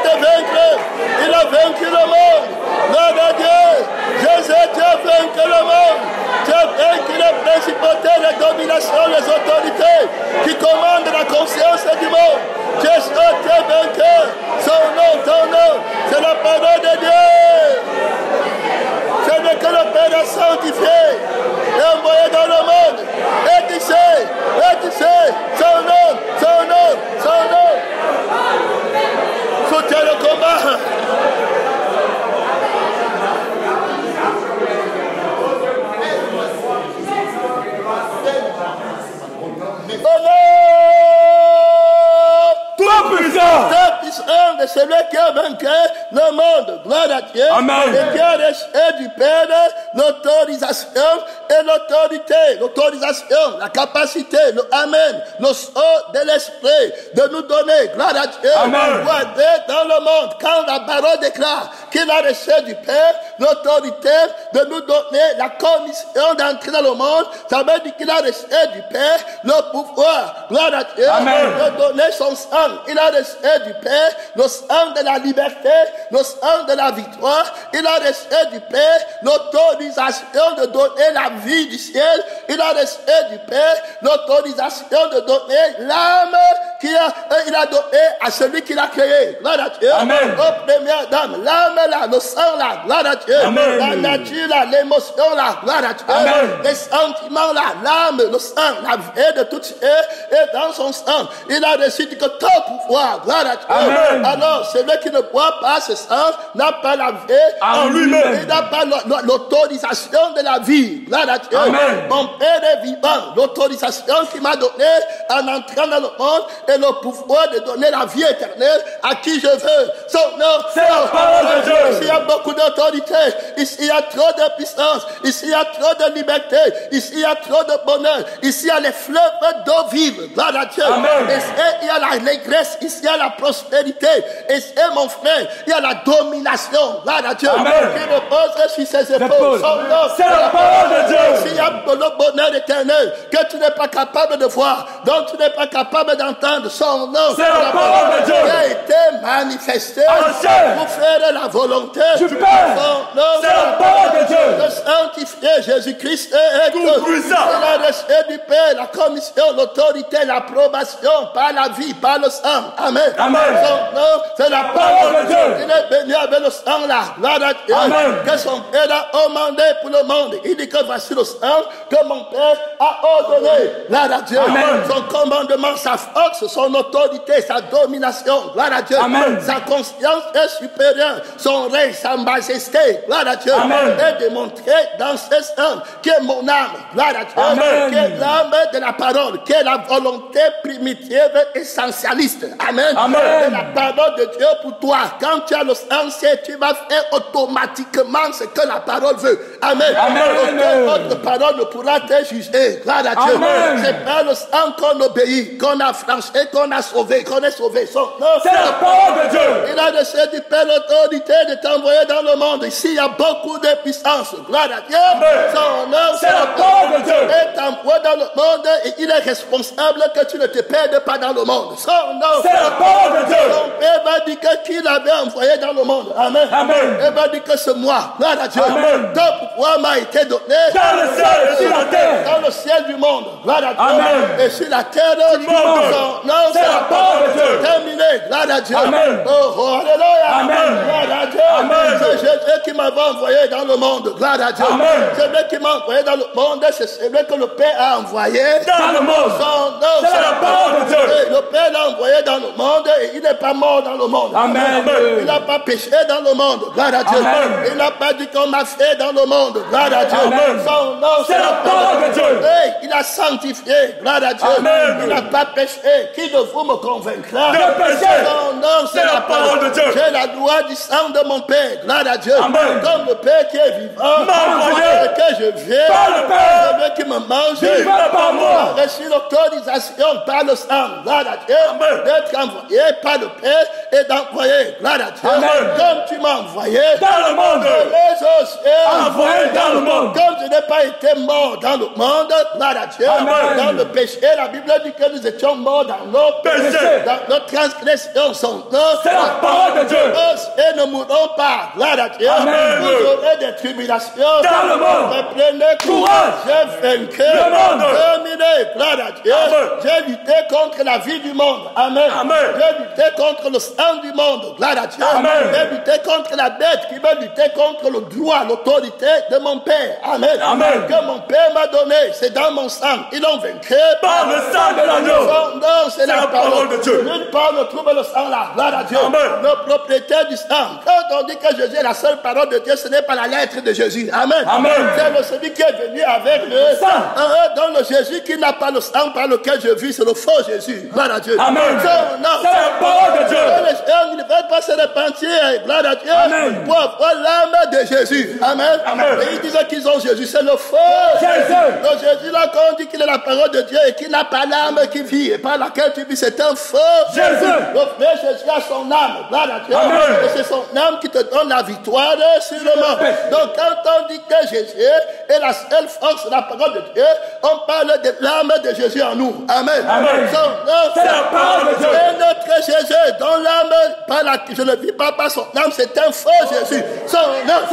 te vaincre. Il a vaincu le monde. Gloire à Dieu. Jésus, tu as vaincu le monde. Tu as vaincu les principautés, les dominations, les autorités qui commandent la conscience du monde. Jésus, tu es vainqueur. Son nom, ton nom, c'est la parole de Dieu. Ce n'est que le Père a sanctifié et envoyé dans le monde. Et tu sais, son nom, son nom, son nom. Soutiens le combat. De celui qui a vaincu le monde. Gloire à Dieu. Amen. Et qui a reçu du Père l'autorisation et l'autorité. L'autorisation, la capacité, le Amen, le sceau de l'Esprit de nous donner. Gloire à Dieu. Amen. Pour aller dans le monde. Quand la parole déclare qu'il a reçu du Père l'autorité de nous donner la commission d'entrer dans le monde, ça veut dire qu'il a reçu du Père le pouvoir. Gloire à Dieu. Amen. De donner son sang. Il a reçu du Père le sang de la liberté, le sang de la victoire. Il a reçu du Père l'autorisation de donner la vie du ciel. Il a reçu du Père l'autorisation de donner l'âme qu'il a donné à celui qui l'a créé. Gloire à Dieu. Amen. Au premier Adam, l'âme là, le sang là, gloire à Dieu. Amen. La nature là, l'émotion là, gloire à Dieu. Amen. Les sentiments là, l'âme, le sang, la vie de tout est dans son sang. Il a reçu que ton pouvoir, gloire à Dieu. Amen. Alors, celui qui ne boit pas ce sang n'a pas la vie en lui-même. Il n'a pas l'autorisation de la vie. Gloire à Dieu. Amen. Mon Père est vivant. L'autorisation qu'il m'a donnée en entrant dans le monde et le pouvoir de donner la vie éternelle à qui je veux. Son nom, c'est la parole de Dieu. Ici, il y a beaucoup d'autorité. Ici, il y a trop de puissance. Ici, il y a trop de liberté. Ici, il y a trop de bonheur. Ici, il y a les fleuves d'eau vive. Gloire à Dieu. Amen. Ici, il y a l'allégresse. Ici, il y a la prospérité. Ici, mon frère, il y a la domination. Gloire à Dieu. Amen. Qui repose sur ses épaules. Son nom, c'est la parole de Dieu. Ici, il y a le bonheur éternel que tu n'es pas capable de voir, dont tu n'es pas capable d'entendre. Son nom, c'est la parole de Dieu. Qui a été manifesté pour faire la volonté du Père. Son nom, c'est la parole de Dieu. Le sanctifié Jésus-Christ est tout puissant. Il a reçu du Père la commission, l'autorité, l'approbation par la vie, par le sang. Amen. Amen. Son nom, c'est la parole de Dieu. Il est béni avec le sang là. Gloire à Dieu. Amen. Que son Père a commandé pour le monde. Il dit que voici le sang que mon Père a ordonné. Gloire à Dieu. Amen. Son commandement, sa force, son autorité, sa domination. Gloire à Dieu. Amen. Sa conscience est supérieure. Son règne, sa majesté. Gloire à Dieu. Amen. Est démontré dans ce sang qui est mon âme. Gloire à Dieu. Amen. Qui est l'âme de la parole. Qui est la volonté primitive essentialiste. Amen. Amen. C'est la parole de Dieu pour toi. Quand tu as le sang, tu vas faire automatiquement ce que la parole veut. Amen. Amen. Aucune autre parole ne pourra te juger. Gloire à Dieu. Amen. C'est par le sang qu'on obéit, qu'on a franchi, qu'on a sauvé, qu'on est sauvé. C'est la parole de Dieu. Il a reçu du Père l'autorité de t'envoyer dans le monde. Ici, il y a beaucoup de puissance. Gloire à Dieu. Amen. Son nom, c'est la parole de Dieu. Il t'envoie dans le monde et il est responsable que tu ne te perdes pas dans le monde. Son nom, c'est la parole de Dieu. Son Père va dire que qui l'avait envoyé dans le monde. Amen. Amen. Il va dire que c'est moi. Gloire à Dieu. Amen. Ton pouvoir m'a été donné dans le ciel et sur la terre. Dans le ciel du monde. Gloire à Dieu. Amen. Et sur la terre du monde. Son nom, c'est la parole de Dieu. Terminé. Gloire à Dieu. Amen. Oh, alléluia. Amen. Gloire à Dieu. Amen. C'est Jésus qui m'avait envoyé dans le monde. Gloire à Dieu. Amen. Celui qui m'a envoyé dans le monde, c'est celui que le Père a envoyé dans le monde. Son nom, c'est la parole de Dieu. Et le Père l'a envoyé dans le monde et il n'est pas mort dans le monde. Amen. Il n'a pas péché dans le monde. Gloire à Dieu. Amen. Il n'a pas dit qu'on m'a fait dans le monde. Gloire à Dieu. Amen. Son nom, c'est la parole de Dieu. Hey, il a sanctifié. Gloire à Dieu. Amen. Il n'a pas péché. Qui de vous me convaincra? De péché. Son nom, c'est la parole de Dieu. J'ai la loi du sang de mon Père. Gloire à Dieu. Amen. Comme le Père qui est vivant. m'a envoyé. Et que je viens. Par le Père. Celui qui me mange. Vivant par moi. Reçu l'autorisation par le sang. Gloire à Dieu. Amen. D'être envoyé par le Père et d'envoyer. Gloire à Dieu. Amen. Comme tu m'as envoyé. Dans le monde. Les autres. Envoyé dans le monde. Comme je n'ai pas été mort dans le monde, gloire à Dieu, dans le péché, la Bible dit que nous étions morts dans nos péchés, dans notre transgression, c'est la parole de Dieu. Et ne mourrons pas, gloire à Dieu. Vous aurez des tribulations dans le monde. Mais prenez courage, j'ai vaincu le monde. Terminé, gloire à Dieu. J'ai lutté contre la vie du monde, amen. J'ai lutté contre le sang du monde, gloire à Dieu. J'ai lutté contre la bête qui veut lutter contre le droit, l'autorité de mon Père, amen. Que mon Père m'a donné, c'est dans mon sang. Ils l'ont vaincu par le sang de l'agneau. Non, c'est la parole de Dieu. Nulle part ne trouve le sang là, gloire à Dieu. Le propriétaire du sang. Quand on dit que Jésus est la seule parole de Dieu, ce n'est pas la lettre de Jésus, amen. C'est celui qui est venu avec le sang. Dans le Jésus qui n'a pas le sang par lequel je vis, c'est le faux Jésus, gloire à Dieu. C'est la parole de Dieu. Ils ne veulent pas se repentir, gloire à Dieu, pour avoir l'âme de Jésus, amen. Et ils disent qu'ils ont Jésus, c'est le faux Jésus. Le Jésus là, quand on dit qu'il est la parole de Dieu et qu'il n'a pas l'âme qui vit et par laquelle tu vis, c'est un faux Jésus. Le vrai Jésus a son âme, gloire à Dieu. Et c'est son âme qui te donne la victoire sur le monde. Donc quand on dit que Jésus est la seule force de la parole de Dieu, on parle de l'âme de Jésus en nous. Amen. C'est la parole de Dieu. Et notre Jésus, dont l'âme, je ne vis pas par son âme, c'est un faux Jésus. C'est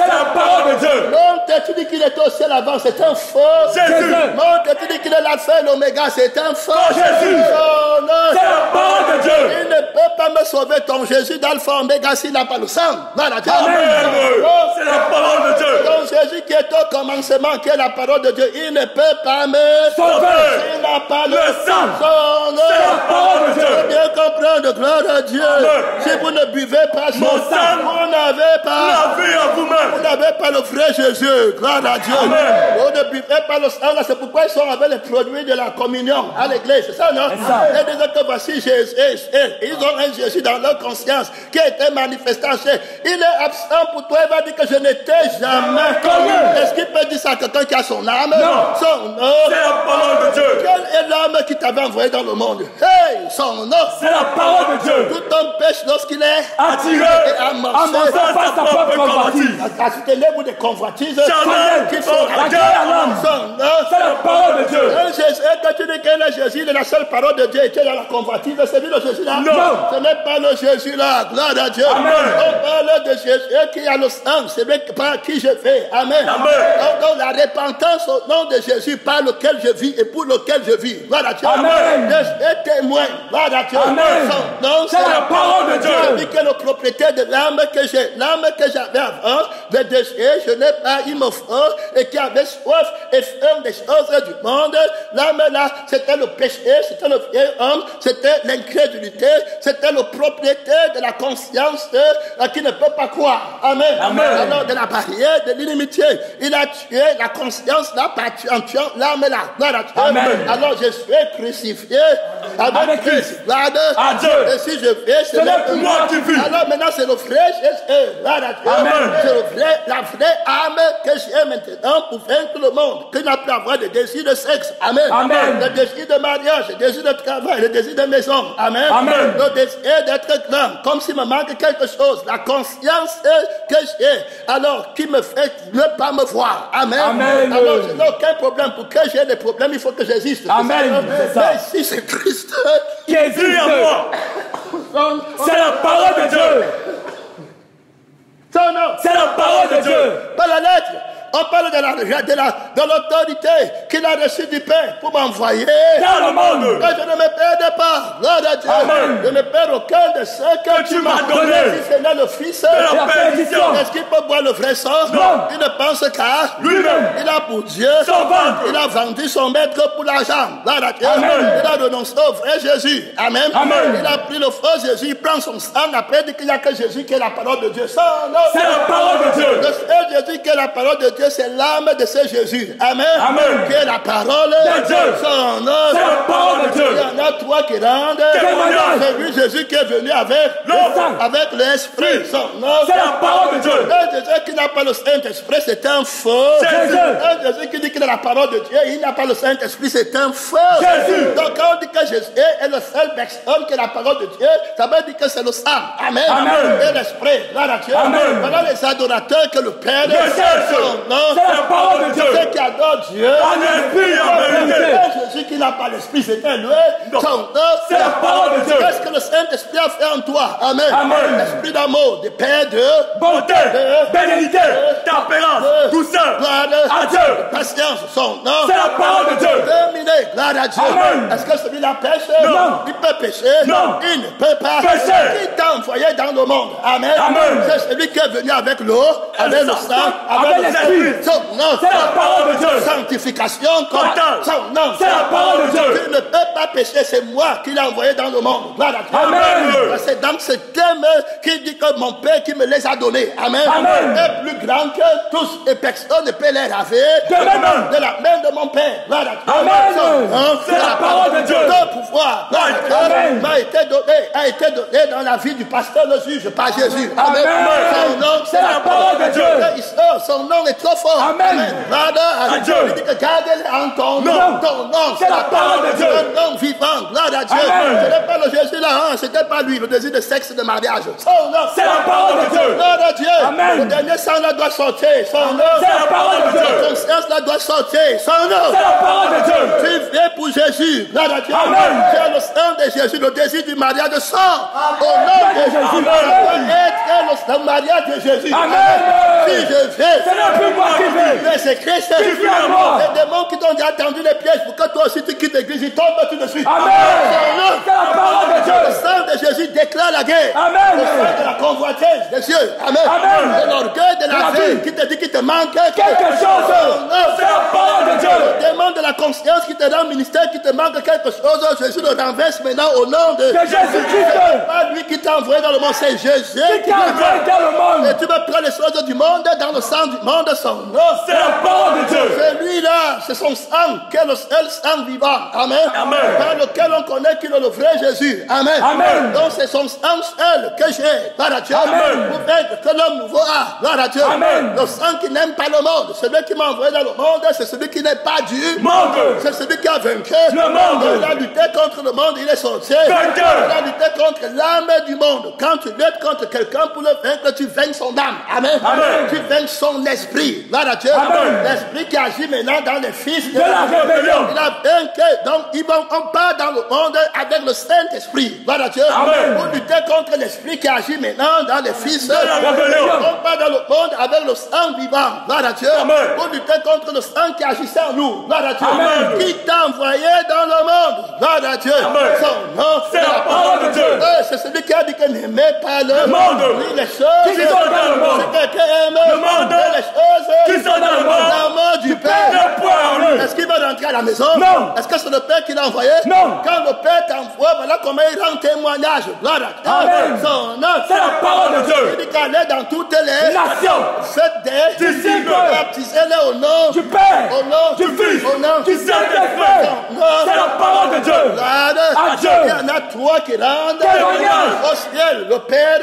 la parole de Dieu. Non, tu dis qu'il est au ciel avant, c'est un faux Jésus. Non, tu dis qu'il est l'alpha et l'oméga, c'est un faux Jésus. C'est la parole de Dieu. Il ne peut pas me sauver, ton Jésus d'alpha et oméga, s'il n'a pas le sang. C'est la parole de Dieu. Ton Jésus qui est au commencement, qui est la parole de Dieu, il ne peut pas me sauver. Il n'a pas le sang. C'est la parole de Dieu. Vous bien comprendre, gloire à Dieu. Si vous ne buvez pas son sang, vous n'avez pas la vie en vous-même. Vous n'avez pas le vrai Jésus, gloire à Dieu. Vous ne buvez pas le sang, c'est pourquoi ils sont avec les produits de la communion à l'église, c'est ça, non? Ils disent que voici Jésus, ils ont un Jésus dans leur conscience qui a été manifesté. Il est absent pour toi, il va dire que je n'étais jamais connu. Est-ce qu'il peut dire ça à quelqu'un qui a son âme? Non. Son nom. C'est la parole de Dieu. Quelle est l'âme qui t'avait envoyé dans le monde? Hey, son nom. C'est la parole de Dieu. Tout homme pêche lorsqu'il est attiré et amorcé par sa propre convoitise. C'était les des convoitises qui sont la guerre à l'âme. C'est la parole de Dieu. Quand tu dis que Jésus est la seule parole de Dieu et tu es dans la convoitise, c'est lui le Jésus là? Non. Ce n'est pas le Jésus là, gloire à Dieu. Amen. On parle de Jésus qui a le sang, c'est lui par qui je vais. Amen. Donc la repentance au nom de Jésus par lequel je vis et pour lequel je vis. Gloire à Dieu. Amen. Je témoin. Gloire à Dieu. Amen. Donc c'est la parole de Dieu. Celui qui est le propriétaire de l'âme que j'ai. L'âme que j'avais avant, le désir, je n'ai pas, il me faut, et qui avait soif et faim des choses du monde. L'âme là, c'était le péché, c'était le vieil homme, c'était l'incrédulité, c'était le propriétaire de la conscience qui ne peut pas croire. Amen. Amen. Alors de la barrière de l'inimitié, il a tué la conscience là en tuant l'âme là. Amen. Alors je suis crucifié avec Christ. À Dieu. Et si je vais, ce n'est plus moi qui vis. Alors maintenant c'est le vrai Jésus. Amen. C'est la vraie âme que j'ai maintenant pour vaincre le monde, qui n'a plus à avoir de désir de sexe. Amen. Amen. Le désir de mariage, le désir de travail, le désir de maison. Amen. Amen. Le désir d'être grand, comme s'il me manque quelque chose. La conscience que j'ai, alors qui me fait ne pas me voir. Amen. Amen. Alors je n'ai aucun problème. Pour que j'ai des problèmes, il faut que j'existe. Amen. Mais si c'est Christ qui existe en moi, c'est la parole de Dieu. C'est la parole de Dieu. Pas la lettre. On parle de l'autorité qu'il a reçue du Père pour m'envoyer dans le monde. Et je ne me perds pas. Gloire à Dieu. Amen. Je ne perds aucun de ce que tu m'as donné. Si c'est là le Fils de la perdition. Est-ce qu'il peut boire le vrai sang? Non. Il ne pense qu'à lui-même. Il a pour Dieu. Son ventre. Il a vendu son maître pour l'argent. Gloire à Dieu. Amen. Il a renoncé au vrai Jésus. Amen. Amen. Il a pris le faux Jésus. Il prend son sang. Après, il dit qu'il n'y a que Jésus qui est la parole de Dieu. C'est la parole de Dieu. Le seul Jésus qui est la parole de Dieu, c'est l'âme de ce Jésus. Amen. Amen. Qui est la parole de Dieu. C'est la parole de Dieu. Il y en a trois qui rendent. Témoignage. C'est lui Jésus qui est venu avec l'esprit Saint-Esprit, son nom. C'est la parole de Dieu. Un Jésus qui n'a pas le Saint-Esprit, c'est un faux. Jésus. Un Jésus qui dit qu'il a la parole de Dieu, il n'a pas le Saint-Esprit, c'est un faux. Jésus. Donc quand on dit que Jésus est le seul personne qui a la parole de Dieu, ça veut dire que c'est le sang. Amen. Amen. Et l'Esprit. Gloire à Dieu. Amen. Voilà les adorateurs que le Père sais. son nom. C'est la parole de Dieu. Ceux qui adorent Dieu. En esprit et en vérité. Jésus qui n'a pas l'Esprit, c'est un lui. Non. Son nom. C'est la parole de Dieu. Qu'est-ce que le Saint-Esprit a fait en toi? Amen. Amen. L'Esprit d'amour, de paix, de Bonté, bénédicité, tempérance, douceur, gloire à Dieu. patience, son nom. C'est la parole de Dieu. Terminé, gloire à Dieu. Amen. Est-ce que celui-là pêche? Non. Il peut pécher? Non. Il ne peut pas. Pécher. Qui t'a envoyé dans le monde? Amen. Amen. C'est celui qui est venu avec l'eau, avec le sang, avec avec l'esprit. Son nom. C'est la parole de Dieu. Sanctification, Total. son nom. C'est la parole de Dieu. Tu ne peux pas pécher, c'est moi qui l'ai envoyé dans le monde. Gloire à Dieu. Amen. C'est dans ce thème qui dit que mon Père qui me les a donnés. Amen. Amen. Est plus grand que tous et personne ne peut les raver Amen. de la main de mon Père. Gloire à Dieu. Amen. C'est la parole de Dieu. Ton pouvoir Amen. a été donné dans la vie du pasteur le juge par Jésus. Amen. Son nom, C'est la parole de Dieu. Son nom est trop fort. Amen. Gloire à Dieu. Il dit que gardez en ton nom. Ton nom, c'est la parole de Dieu. Un nom vivant. Gloire à Dieu. Amen. Ce n'est pas le Jésus là, hein. C'était pas lui, le désir de sexe de mariage. Son nom, C'est la parole de Dieu. gloire à Dieu. Amen. Le dernier sang là doit sortir. Son nom, C'est la parole de Dieu. la conscience là doit sortir. Son nom. C'est la parole de Dieu. Tu viens pour Jésus. Gloire à Dieu. Amen. C'est le sang de Jésus, le désir du mariage sort. Au nom de Jésus. Amen. Être le mariage de Jésus. Amen. Si je vais, Ce n'est plus moi qui vis. mais c'est Christ. Qui vit en moi. Les démons qui t'ont déjà tendu les pièges pour que toi aussi tu quittes l'église, ils tombent tout de suite. Amen. C'est la parole de Le Dieu. sang de Jésus déclare la guerre. Amen. Le sang de la convoitise des cieux. Amen. Amen. De l'orgueil de la vie. vie qui te dit qu'il te manque Quelque chose. C'est la parole de Dieu. Le démon de la conscience qui te rend ministère, qui te manque quelque chose, Jésus le renverse maintenant au nom de Jésus-Christ. C'est pas lui qui t'a envoyé dans le monde, c'est Jésus Qui t'a envoyé dans le monde. Et tu veux prendre les choses du monde dans le sang du monde, son nom. C'est la parole de Dieu. C'est lui-là, c'est son sang, qui est le seul sang vivant. Amen. Amen. Par lequel on connaît qu'il est le vrai Jésus. Amen. Amen. Donc c'est son sang seul que j'ai. Gloire à Dieu. Amen. Pour faire que l'homme nouveau a. Gloire à Dieu. Amen. Le sang qui n'aime pas le monde. Celui qui m'a envoyé dans le monde, c'est celui qui n'est pas du Monde. C'est celui qui a vaincu. Le monde. Il a lutté contre le monde, il est sorti. Vainqueur. Il a lutté contre l'âme du monde. Quand tu luttes contre quelqu'un pour le vaincre, tu vainques son âme. Amen. Amen. Tu vainques son esprit. Gloire à Dieu. Amen. L'esprit qui agit maintenant dans les fils De la rébellion. Il a vaincu. Donc, on part dans le monde avec le Saint-Esprit. Gloire à Dieu. Amen. Pour lutter contre l'esprit qui agit maintenant dans les fils De la rébellion. On part dans le monde avec le sang vivant. Gloire à Dieu. Amen. Pour lutter contre le sang qui agissait en nous. Gloire à Dieu. Amen. Qui t'a envoyé dans le monde. Gloire à Dieu. Amen. Son nom, C'est la parole de Dieu. C'est celui qui a dit que n'aimait pas le monde. Ni les choses Qui sont dans le monde. C'est quelqu'un aime Le monde. les choses Qui sont dans le monde. l'amour du Père. Le poids en lui. Est-ce qu'il va rentrer à la maison? Non. Est-ce que c'est le Père qui l'a envoyé? Non. Quand le Père t'envoie, voilà comment il rend témoignage. Gloire à Dieu. Amen. Son nom. C'est la parole de Dieu. Il dit qu'elle est dans toutes les Nation. faites des Disciples. baptisez-les au nom Du Père. au nom Du Fils. au nom Du Saint-Esprit. C'est la parole de Dieu. à Dieu. Il y en a trois qui rendent Témoignage. au ciel, le Père,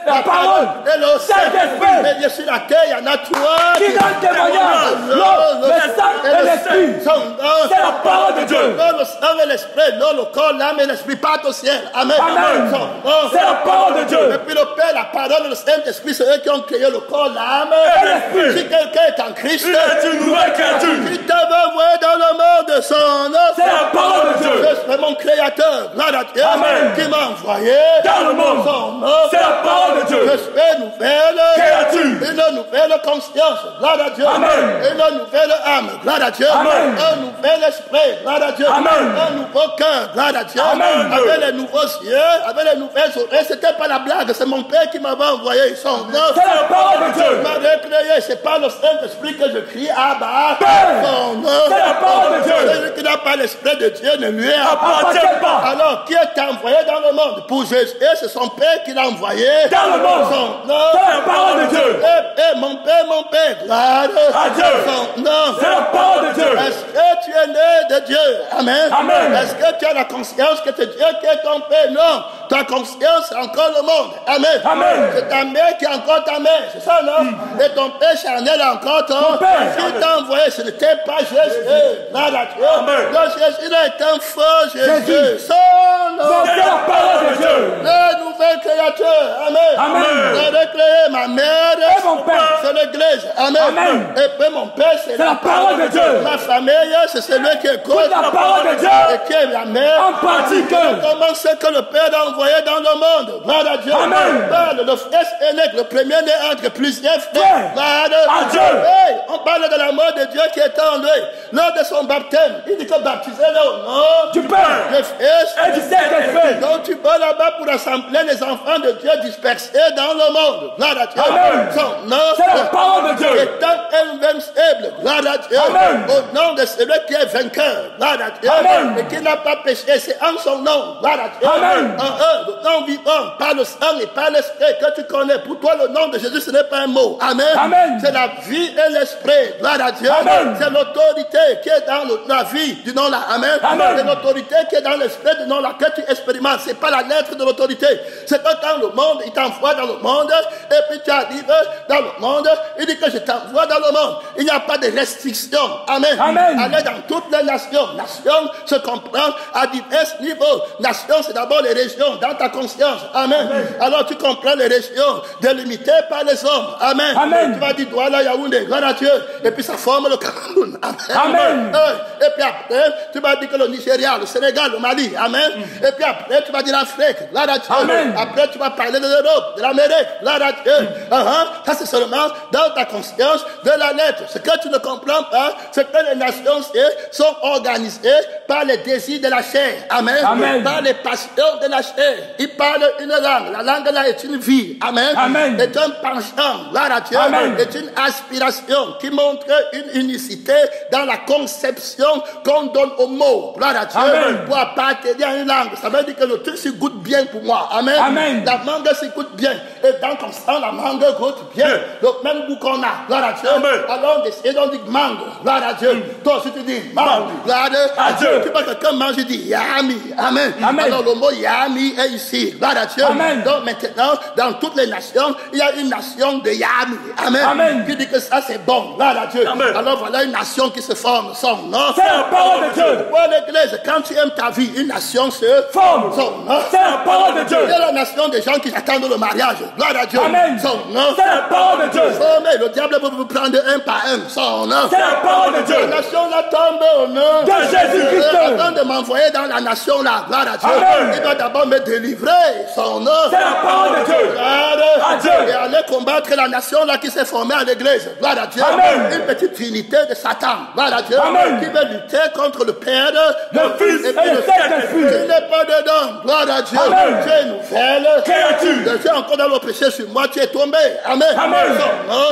La parole. et le Saint-Esprit. Mais bien sur la terre, il y en a trois Qui donne témoignage. L'homme, le sang et l'esprit. C'est la parole de Dieu. Le sang et l'esprit, le corps, l'âme et l'esprit partent au ciel. Amen. Amen. C'est la parole de Dieu. Et puis le Père, la parole et le Saint-Esprit, c'est eux qui ont créé le corps, l'âme Et l'esprit. Si quelqu'un est en Christ, Il est une nouvelle créature. il t'avait envoyé dans le monde son nom. C'est la parole de Dieu. C'est mon créateur, gloire à Dieu, Amen. qui m'a envoyé Dans le monde. son nom. C'est la parole de Dieu. Je suis une nouvelle Créature. une nouvelle conscience, gloire à Dieu. Amen. Une nouvelle âme, gloire à Dieu. Amen. Un nouvel esprit, gloire à Dieu. Amen. Un nouveau cœur, gloire à Dieu. Amen. Avec les nouveaux yeux, avec les nouvelles oreilles. C'était pas la blague, c'est mon Père qui m'avait envoyé son nom. C'est la parole de Dieu. Il m'a recréé, c'est pas le Saint-Esprit que je crie, Abba. Père. Son nom. C'est la parole de Dieu. Celui qui n'a pas l'Esprit de Dieu ne lui est Appartient pas. Alors, qui est envoyé dans le monde? Pour Jésus, et c'est son Père qui l'a envoyé Dans le monde. Son nom. C'est la parole de Dieu. Et mon Père mon Père, gloire à Dieu. Son nom. C'est la parole de Dieu. Est-ce que tu es né de Dieu? Amen. Amen. Est-ce que tu as la conscience que c'est Dieu qui est ton Père? Non. Ta conscience, c'est encore le monde. Amen. Amen. C'est ta mère qui est encore ta mère. C'est ça, non? Et ton Père charnel est encore ton Père. Qui t'a envoyé, ce n'était pas Jésus. Là, là, tu vois. Amen. Donc, Jésus est un faux Jésus. Son nom. C'est la parole de Dieu. Le nouvel créateur. Amen. Amen. Je vais créer ma mère. Et mon Père. C'est l'église. Amen. Amen. Et puis mon Père, c'est la parole de Dieu. Ma famille, c'est celui qui écoute la parole de Dieu. Et qui est la mère. En pratique. Comment c'est que le Père a envoyé dans le monde? Gloire à Dieu. Amen. Le fils aîné, le premier-né entre plusieurs frères. Gloire à Dieu. Hey, on parle de l'amour de Dieu qui est en lui. Lors de son baptême, il dit que baptisez-le au nom du Père du Fils et du Saint-Esprit. Donc tu vas là-bas pour assembler les enfants de Dieu dispersés dans le monde. Gloire à Dieu. Amen. Son nom, c'est la parole de Dieu. Étant invincible. Gloire à Dieu. Amen. Au nom de celui qui est vainqueur. Gloire à Dieu. Amen. Et qui n'a pas péché. C'est en son nom. Gloire à Dieu. Amen. Le nom vivant, par le sang et par l'esprit que tu connais. Pour toi, le nom de Jésus, ce n'est pas un mot. Amen. Amen. C'est la vie et l'esprit. Gloire à Dieu. Amen. C'est l'autorité qui est dans la vie du nom là. Amen. Amen. C'est l'autorité qui est dans l'esprit du nom là que tu expérimentes. C'est pas la lettre de l'autorité. C'est que dans le monde, il t'envoie dans le monde. Et puis tu arrives dans le monde. Il dit que je t'envoie dans le monde. Il n'y a pas de restriction. Amen. Amen. Allez dans toutes les nations. Nation se comprend à divers niveaux. Nation, c'est d'abord les régions dans ta conscience. Amen. Amen. Alors tu comprends les régions délimitées par les hommes. Amen. Amen. Tu vas dire Douala, Yaoundé, gloire à Dieu. Et puis ça forme le Cameroun. Amen. Et puis après, tu vas dire que le Nigeria, le Sénégal, le Mali. Amen. Et puis après, tu vas dire l'Afrique. Gloire à Dieu. Amen. Après, tu vas parler de l'Europe, de l'Amérique. Gloire à Dieu. Ça, c'est seulement dans ta conscience de la lettre. Ce que tu ne comprends pas, c'est que les nations sont organisées par les désirs de la chair. Amen. Amen. Par les passions de la chair. Ils parlent une langue. La langue là est une vie. Amen. Amen. Est un penchant. Gloire à Dieu. Amen. Est une aspiration qui montre une unicité dans la conception qu'on donne au mot. Gloire à Dieu. Amen. Pour appartenir à une langue. Ça veut dire que le truc s'y goûte bien pour moi. Amen. Amen. La mangue s'y goûte bien. Et dans ton sang, la mangue goûte bien. Le même goût qu'on a. Gloire à Dieu. Amen. Alors on dit mangue. Gloire à Dieu. Toi aussi tu dis mangue. Gloire à Dieu. Tu vois que quelqu'un mange, il dit yami. Amen. Amen. Alors le mot yami est ici. Gloire à Dieu. Amen. Donc maintenant, dans toutes les nations, il y a une nation de yami. Amen. Amen. Qui dit que ça c'est bon. Gloire à Dieu. Amen. Alors voilà une nation qui se forme. Son nom. C'est la parole de Dieu. Pour l'église, quand tu aimes ta vie, une nation se Forme. Son nom. C'est la parole de Dieu. Il y a la nation des gens qui attendent le mariage. Gloire à Dieu. Amen. Son nom. C'est la parole de Dieu. Formez. Le diable peut vous prendre un par un. Son nom. C'est la parole de Dieu. La nation là tombe au nom de Jésus-Christ. Avant de m'envoyer dans la nation là, gloire à Dieu, Amen. il doit d'abord me délivrer. Son nom. C'est la parole de Dieu. Gloire à Dieu. Et aller combattre la nation là qui s'est formée à l'église. Gloire à Dieu. Amen. Une petite unité de Satan. Gloire à Dieu. Amen. Qui veut lutter contre le Père, le Fils et le Saint-Esprit. Tu n'es pas dedans. Gloire à Dieu. Amen. Tu es une nouvelle créature. Tu es encore dans le péché sur moi. Tu es tombé. Amen. Amen.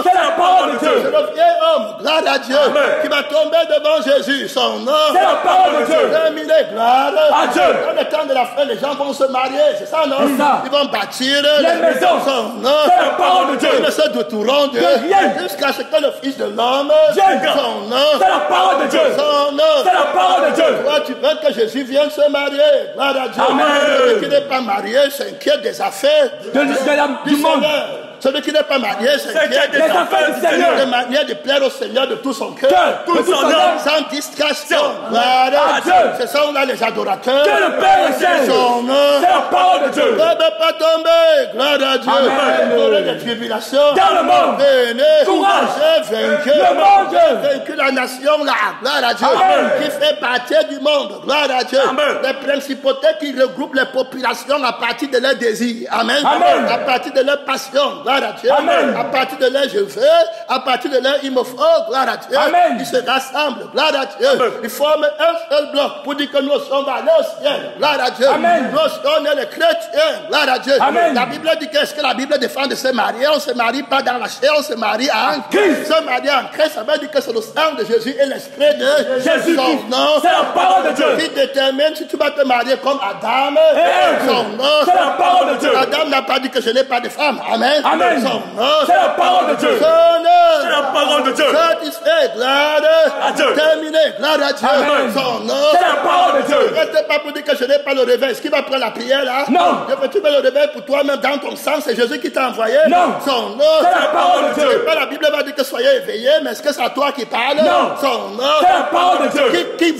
C'est la parole de C'est Dieu. le vieil homme. Gloire à Dieu. Amen. Qui va tomber devant Jésus. Son nom. C'est la parole de Dieu. Terminé. Gloire à Dieu. Dans le temps de la fin, les gens vont se marier. C'est ça, non? C'est ça. Ils vont bâtir les maisons. Son nom. C'est la parole de Dieu. Ils ne se douteront de rien. jusqu'à ce que le Fils de l'homme vienne. Son nom. C'est la parole de Dieu. Son nom. C'est la parole de Dieu. Toi, tu veux que Jésus vienne se marier. Gloire à Dieu. Amen. Celui qui n'est pas marié s'inquiète des affaires du monde. Seigneur. Celui qui n'est pas marié s'inquiète des affaires du Seigneur. De manière de plaire au Seigneur de tout son cœur. Tout son âme. Sans distraction. Gloire à Dieu. Ce sont là les adorateurs. Que le Père est cher. Son nom. C'est la parole de Dieu. Ne pas tomber. Gloire à Dieu. Amen. Vous aurez des tribulations. Dans le monde. Venez. Courage. J'ai vaincu. Le monde. J'ai vaincu la nation là. Gloire à Dieu. Amen. Qui fait partie du monde. Gloire à Dieu. Amen. Les principautés qui regroupent les populations à partir de leurs désirs. Amen. Amen. À partir de leur passion. Gloire à Dieu. Amen. À partir de leur je veux. À partir de leur il me faut. Gloire à Dieu. Amen. Ils se rassemblent. Gloire à Dieu. Amen. Ils forment un seul bloc pour dire que nous sommes allés au ciel. Gloire à Dieu. Amen. Nous sommes les chrétiens. Gloire à Dieu. Amen. La Bible dit qu'est-ce que la Bible défend de se marier? On se marie pas dans la chair, on se marie en Christ. Se marier en Christ, ça veut dire que c'est le sang de Jésus et l'esprit de Jésus. Son nom. C'est la parole de Dieu. Qui détermine si tu vas te marier comme Adam. Et Son nom. c'est la parole de Dieu. Adam n'a pas dit que je n'ai pas de femme. Amen. Amen. Amen. Son nom. C'est la parole de Dieu. Son nom. C'est la parole de Dieu. Satisfait, gloire à Dieu. Terminé, gloire à Dieu. Amen. Son nom. C'est la parole de Dieu. Reste pas pour dire que je n'ai pas le réveil. Est-ce qu'il va prendre la prière là? Non. Tu mets le réveil pour toi-même dans ton sang. C'est Jésus qui t'a envoyé. Non. Son nom. C'est la parole de Dieu. Pas la Bible va dire que soyez éveillés, mais est-ce que c'est à toi qui parle? Non. Son nom. C'est la parole de Dieu. Qui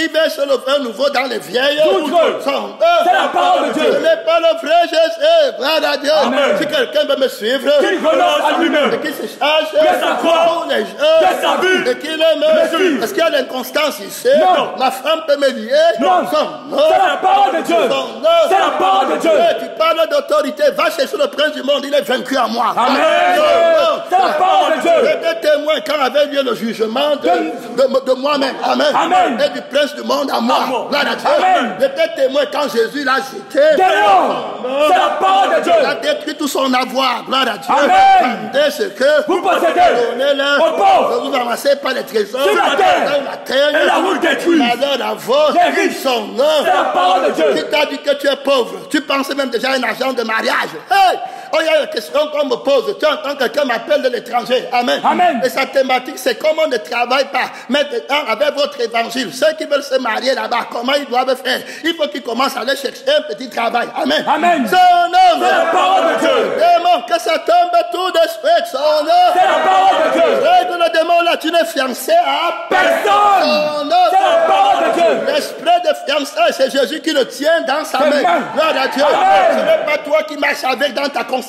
veut se lever à nouveau dans les vieilles? Tout Son nom. C'est la parole de Dieu. Ce n'est pas le vrai Jésus. Gloire à Dieu. Amen. Si quelqu'un veut me suivre, Qu'il renonce à lui-même. et qui se charge Que sa croix. pour les gens, Que sa vie. et qu'il aime. suit. Est-ce qu'il y a l'inconstance ici? Non. Ma femme peut me lier? Non. Son nom. C'est la parole de Dieu. Son nom. C'est la parole de Dieu. Tu parles d'autorité. Va chercher le prince du monde. Il est vaincu à moi. Amen. Son nom. C'est la parole de Dieu. J'étais témoin quand avait lieu le jugement de moi-même. Amen. Amen. Et du prince du monde à moi. Amen. Gloire à Dieu. Amen. J'étais témoin quand Jésus l'a jeté. Démon. C'est la parole de Dieu. Il a détruit tout son avoir. Gloire à Dieu. Amen. Vendez ce que Vous possédez. donnez-le. Aux pauvres. Ne vous amassez pas les trésors. Sur la terre. Dans la terre. Et la route détruite. Malheur à vous. Les riches. Son nom. C'est la parole de Dieu. Qui t'a dit que tu es pauvre? Tu pensais même déjà à un agent de mariage. Hey! Oh, il y a une question qu'on me pose. Tu entends quelqu'un m'appelle de l'étranger. Amen. Amen. Et sa thématique, c'est comment on ne travaille pas. Maintenant, avec votre évangile, ceux qui veulent se marier là-bas, comment ils doivent faire? Il faut qu'ils commencent à aller chercher un petit travail. Amen. Amen. Son nom. C'est la parole de Dieu. Démon, que ça tombe tout de suite. Son nom. C'est la parole de Dieu. Règle le démon là, tu n'es fiancé à Personne. Son nom. C'est la parole de Dieu. L'esprit de fiançailles, c'est Jésus qui le tient dans sa main. main. Gloire à Dieu. Amen. Ce n'est pas toi qui marches avec dans ta conscience.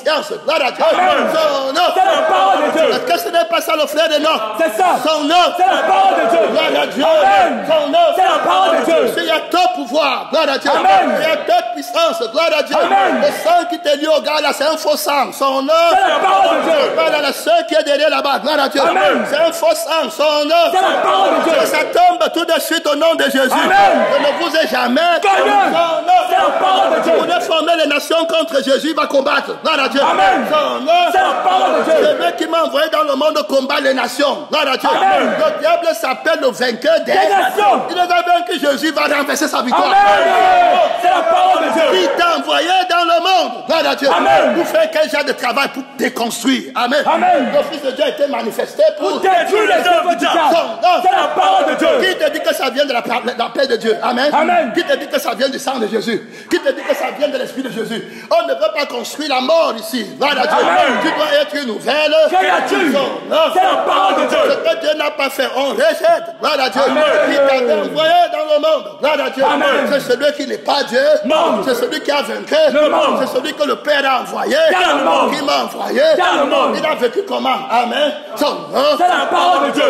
Gloire à Dieu. Amen. Son nom. C'est la parole de Dieu. Est-ce que ce n'est pas ça le frère de nom? C'est ça. Son nom. C'est la parole de Dieu. Gloire à Dieu. Amen. Son nom. C'est la parole de Dieu. Il y a tout pouvoir. Gloire à Dieu. Amen. Il y a toute puissance. Gloire à Dieu. Amen. Le sang qui te lie au gars là, c'est un faux sang. Son nom. C'est la parole de Dieu. Voilà la sœur qui est derrière là-bas. Gloire à Dieu. Amen. C'est un faux sang. Son nom. C'est la parole de Dieu. Que ça tombe tout de suite au nom de Jésus. Amen. Je ne vous ai jamais. Gagnant. Son nom. C'est la parole de Dieu. Vous voulez former les nations contre Jésus, il va combattre. Gloire à Dieu. Amen. Son nom. C'est la parole de Dieu. C'est lui qui m'a envoyé dans le monde combattre les nations. Gloire à Dieu. Amen. Le diable s'appelle le vainqueur des nations. Il a vaincu Jésus, va renverser sa victoire. Amen. C'est la parole de Dieu. Il t'a envoyé dans le monde. Gloire à Dieu. Amen. Pour faire quel genre de travail pour déconstruire. Amen. Amen. Le Fils de Dieu a été manifesté pour Détruire les œuvres du diable. C'est la parole de Dieu. Qui te dit que ça vient de la paix de Dieu? Amen. Amen. Qui te dit que ça vient du sang de Jésus? Qui te dit que ça vient de l'Esprit de Jésus? On ne veut pas construire la mort ici. Gloire à Dieu. Amen. Tu dois être une nouvelle Créature. C'est la parole de Dieu. Ce que Dieu n'a pas fait, on rejette. Gloire à Dieu. Amen. Qui t'avait envoyé dans le monde. Gloire à Dieu. Amen. C'est celui qui n'est pas Dieu. Non. C'est celui qui a vaincu. Le monde. C'est celui que le Père a envoyé. Dans le monde. Qui m'a envoyé. Dans le monde. Il a vécu comment? Amen. Son nom. C'est la parole de Dieu.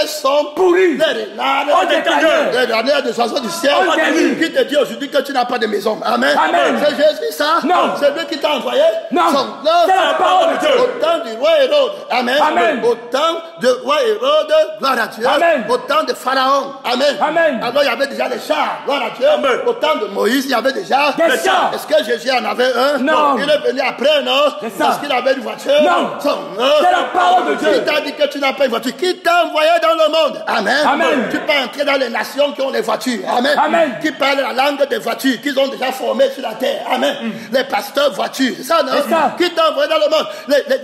Elles sont Pourries. les renards. On détaillait. Les renards des oiseaux du ciel. On délie. Qui te dit aujourd'hui que tu n'as pas de maison? Amen. Amen. C'est Jésus ça? Non. C'est lui qui t'a envoyé? Non. Son nom. C'est la parole de Dieu. Au temps du roi Hérode. Amen. Amen. Au temps de roi Hérode. Gloire à Dieu. Amen. Au temps de Pharaon. Amen. Amen. Alors il y avait déjà des chars. Gloire à Dieu. Amen. Au temps de Moïse, il y avait déjà des chars. Est-ce que Jésus en avait un? Non. Il est venu après, non? C'est ça. Parce qu'il avait une voiture. Non. Son nom. C'est la parole de Dieu. Qui t'a dit que tu n'as pas une voiture? Qui t'a envoyé dans le monde? Amen. Amen. Tu peux entrer dans les nations qui ont les voitures. Amen. Amen. Qui parlent la langue des voitures qu'ils ont déjà formées sur la terre. Amen. Les pasteurs voitures. C'est ça, non? C'est ça. Qui t'a envoyé dans le monde?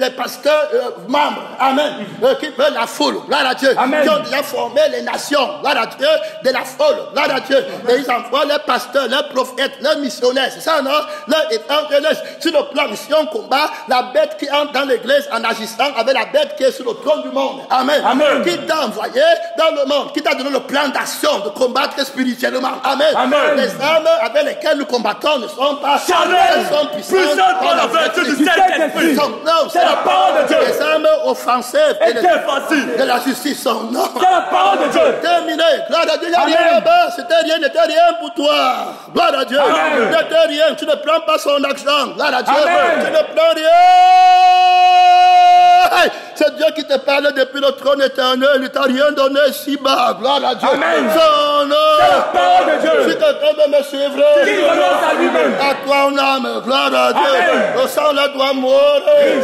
Les pasteurs membres. Amen. Qui veulent la foule. Gloire à Dieu. Amen. Qui ont déjà formé les nations. Gloire à Dieu. De la foule. Gloire à Dieu. Et ils envoient les pasteurs, les prophètes, les missionnaires. C'est ça, non? Les évangélistes. Sur le plan mission combat, la bête qui entre dans l'église en agissant avec la bête qui est sur le trône du monde. Amen. Amen. Qui t'a envoyé dans le monde? Qui t'a donné le plan d'action de combattre spirituellement? Amen. Amen. Les armes avec lesquelles nous combattons ne sont pas charnelles, elles sont puissantes par la vertu du Saint-Esprit. C'est la parole de Dieu. Les armes offensives Et défensives de la justice sont non. C'est la parole de Dieu. Terminé. Gloire à Dieu. Il n'y a Amen. rien là-bas. C'était rien, n'était rien pour toi. Gloire à Dieu. Amen. N'était rien. Tu ne prends pas son argent. Gloire à Dieu. Amen. Tu ne prends rien. C'est Dieu qui te parle depuis le trône éternel, il ne t'a rien donné si-bas. Gloire à Dieu. Amen. Son nom. C'est la parole de Dieu. Si quelqu'un veut me suivre, Qui renonce à lui-même. à toi en âme. Gloire à Dieu. Amen. Le sang là doit mourir.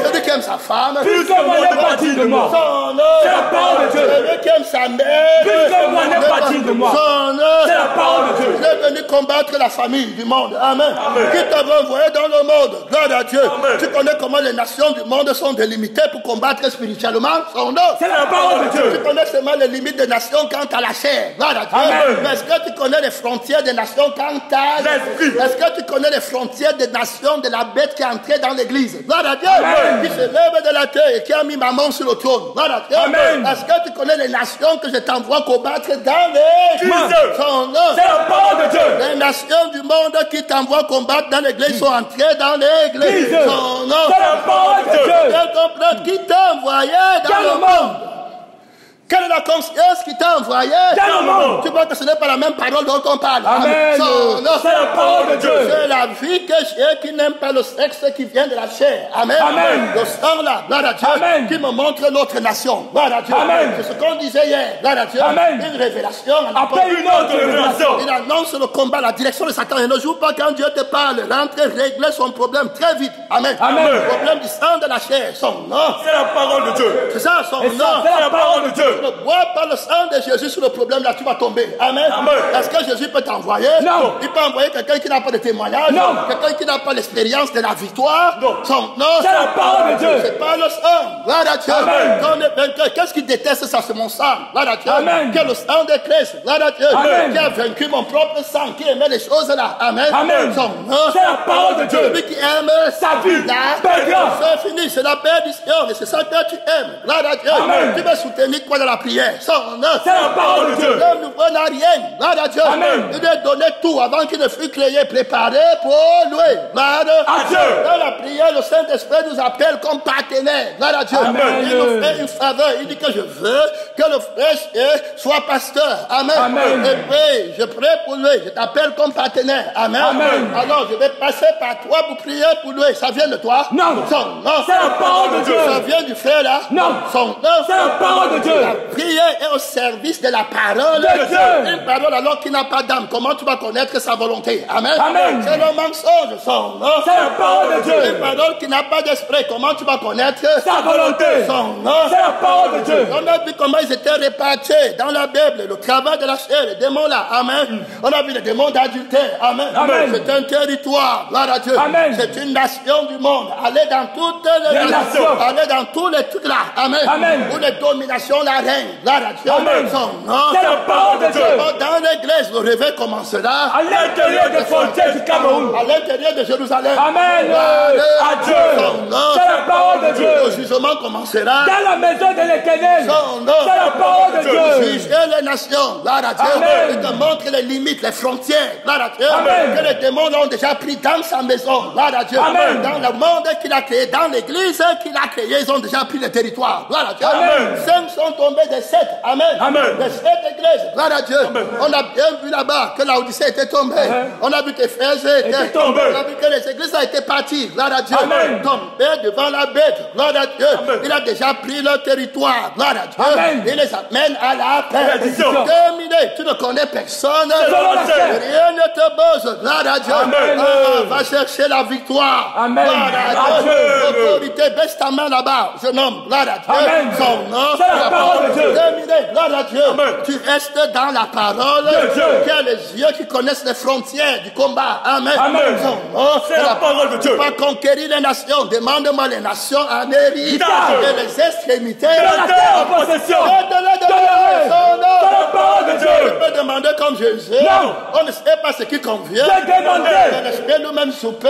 C'est lui qui aime sa femme. Plus que moi n'est pas digne de moi. Son nom. C'est la parole de Dieu. C'est lui qui aime sa mère. Plus que moi n'est pas digne de moi. Son nom. C'est la parole de Dieu. Il est venu combattre la famille du monde. Amen. Qui t'avait envoyé dans le monde. Gloire à Dieu. Amen. Tu connais comment les nations du monde sont délimitées pour combattre spirituellement. Son nom. C'est la parole de Dieu. Tu connais seulement les limites des nations quant à la chair. Gloire à Dieu. Amen. Mais est-ce que tu connais les frontières des nations quant à l'esprit? Est-ce que tu connais les frontières des nations de la bête qui est entrée dans l'église? Gloire à Dieu. Amen. Qui se lève de la terre et qui a mis maman sur le trône. Gloire à Dieu. Amen. Est-ce que tu connais les nations que je t'envoie combattre dans l'église? Son nom. C'est la parole de Dieu. Les nations du monde qui t'envoient combattre dans l'église sont entrées dans l'église. Dieu. Son nom. C'est la parole de Dieu. Bien comprendre qui t'a envoyé dans le monde. Quelle est la conscience qui t'a envoyé dans le monde? Tu vois que ce n'est pas la même parole dont on parle. Amen. C'est la parole de Dieu. C'est la vie que j'ai qui n'aime pas le sexe qui vient de la chair. Amen. Amen. Le sang là, gloire à Dieu, Amen. qui me montre notre nation. Gloire à Dieu. Amen. C'est ce qu'on disait hier. Gloire à Dieu. Amen. Une révélation. Après une autre révélation. Il annonce le combat, la direction de Satan. Il ne joue pas quand Dieu te parle. Rentre, régler son problème très vite. Amen. Amen. Le problème du sang de la chair. Son nom. C'est la parole de Dieu. C'est ça, son Et nom. ça, c'est la parole de Dieu. Tu ne bois pas le sang de Jésus sur le problème là, tu vas tomber. Amen. Amen. Est-ce que Jésus peut t'envoyer? Non. Il peut envoyer quelqu'un qui n'a pas de témoignage? Non. Quelqu'un qui n'a pas l'expérience de la victoire? Non. Non. C'est la parole de Dieu. C'est pas le sang. Gloire à Dieu. Amen. Quand on est vainqueur, qu'est-ce qui déteste ça? C'est mon sang. Gloire à Dieu. Amen. Quel le sang de Christ. Gloire à Dieu. Amen. Qui a vaincu mon propre sang, qui aimait les choses là. Amen. Amen. Son nom. C'est la parole de Dieu. Celui qui aime Sa vie. Perdra. C'est fini, c'est la perdition. Et c'est ça que tu aimes. Gloire à Dieu. Amen. Tu vas soutenir quoi dans la prière? Son nom. C'est la parole de Dieu. L'homme nouveau n'a rien. Gloire à Dieu. Amen. Il lui a donné tout avant qu'il ne fût créé, préparé pour lui. Gloire à Dieu. Dans la prière, le Saint-Esprit nous appelle comme partenaire. Gloire à Dieu. Amen. Il nous fait une faveur. Il dit que je veux que le frère soit pasteur. Amen. Amen. Et puis, je prie pour lui. Je t'appelle comme partenaire. Amen. Amen. Alors, je vais passer par toi pour prier pour lui. Ça vient de toi? Non. Son nom. C'est la parole de Dieu. Ça vient du frère là? Non. Son nom. C'est la parole de Dieu. La prière est au service de la parole de Dieu. Une parole alors qu'il n'a pas d'âme. Comment tu vas connaître sa volonté? Amen. Amen. C'est le mensonge. Son nom. C'est la parole de Dieu. Une parole qui n'a pas d'esprit. Comment tu vas connaître Sa volonté. son nom? C'est la parole de Dieu. On a vu comment ils étaient répartis dans la Bible, le travail de la chair, les démons là, amen. On a vu les démons d'adultère, amen. Amen. C'est un territoire, gloire à Dieu. Amen. C'est une nation du monde. Allez dans toutes les nations. Allez dans tous les trucs là, amen. Amen. Où les dominations la règne, gloire à Dieu. Amen. Son nom. C'est la parole de Dieu. Dans l'église, le réveil commencera À l'intérieur des frontières du Cameroun. à l'intérieur de Jérusalem. Amen. Gloire À Dieu. son nom. C'est la parole de Dieu. Le jugement commencera. Dans la maison de l'Éternel. Son nom. C'est la parole de Dieu. Juger les nations, gloire à Dieu. Amen. Il te montre les limites, les frontières, gloire à Dieu. Amen. Que les démons l'ont déjà pris dans sa maison, gloire à Dieu. Amen. Dans le monde qu'il a créé, dans l'église qu'il a créée, ils ont déjà pris le territoire, gloire à Dieu. Amen. 5 sont tombés des 7, amen. Amen. Des 7 églises, gloire à Dieu. On a bien vu là-bas que l'Odyssée était tombée. Amen. On a vu que frères étaient tombés. On a vu que les églises ont été parties, gloire à Dieu. Amen. Tombés devant la bête, gloire à Dieu. Amen. Il a déjà pris leur territoire, gloire à Dieu. Amen. Il les amène à la Perdition. terminé. Tu ne connais personne. Selon la chair. Rien ne te bose. Gloire à Dieu. Amen. Va chercher la victoire. Amen. Gloire à Dieu. Amen. Autorité, baisse ta main là-bas. Jeune homme, gloire à Dieu. Amen. Son nom. C'est la parole de Dieu. Terminé. Gloire à Dieu. Amen. Tu restes dans la parole. De Dieu. Qui a les yeux qui connaissent les frontières du combat. Amen. Amen. Son nom. C'est la parole de Dieu. Tu vas conquérir les nations. Demande-moi les nations en héritage. Et les extrémités. La terre en possession. Donne-le. Son nom. C'est la parole de Tu Dieu. peux demander comme Jésus. Non. On ne sait pas ce qui convient. J'ai demandé. L'esprit nous-mêmes souper,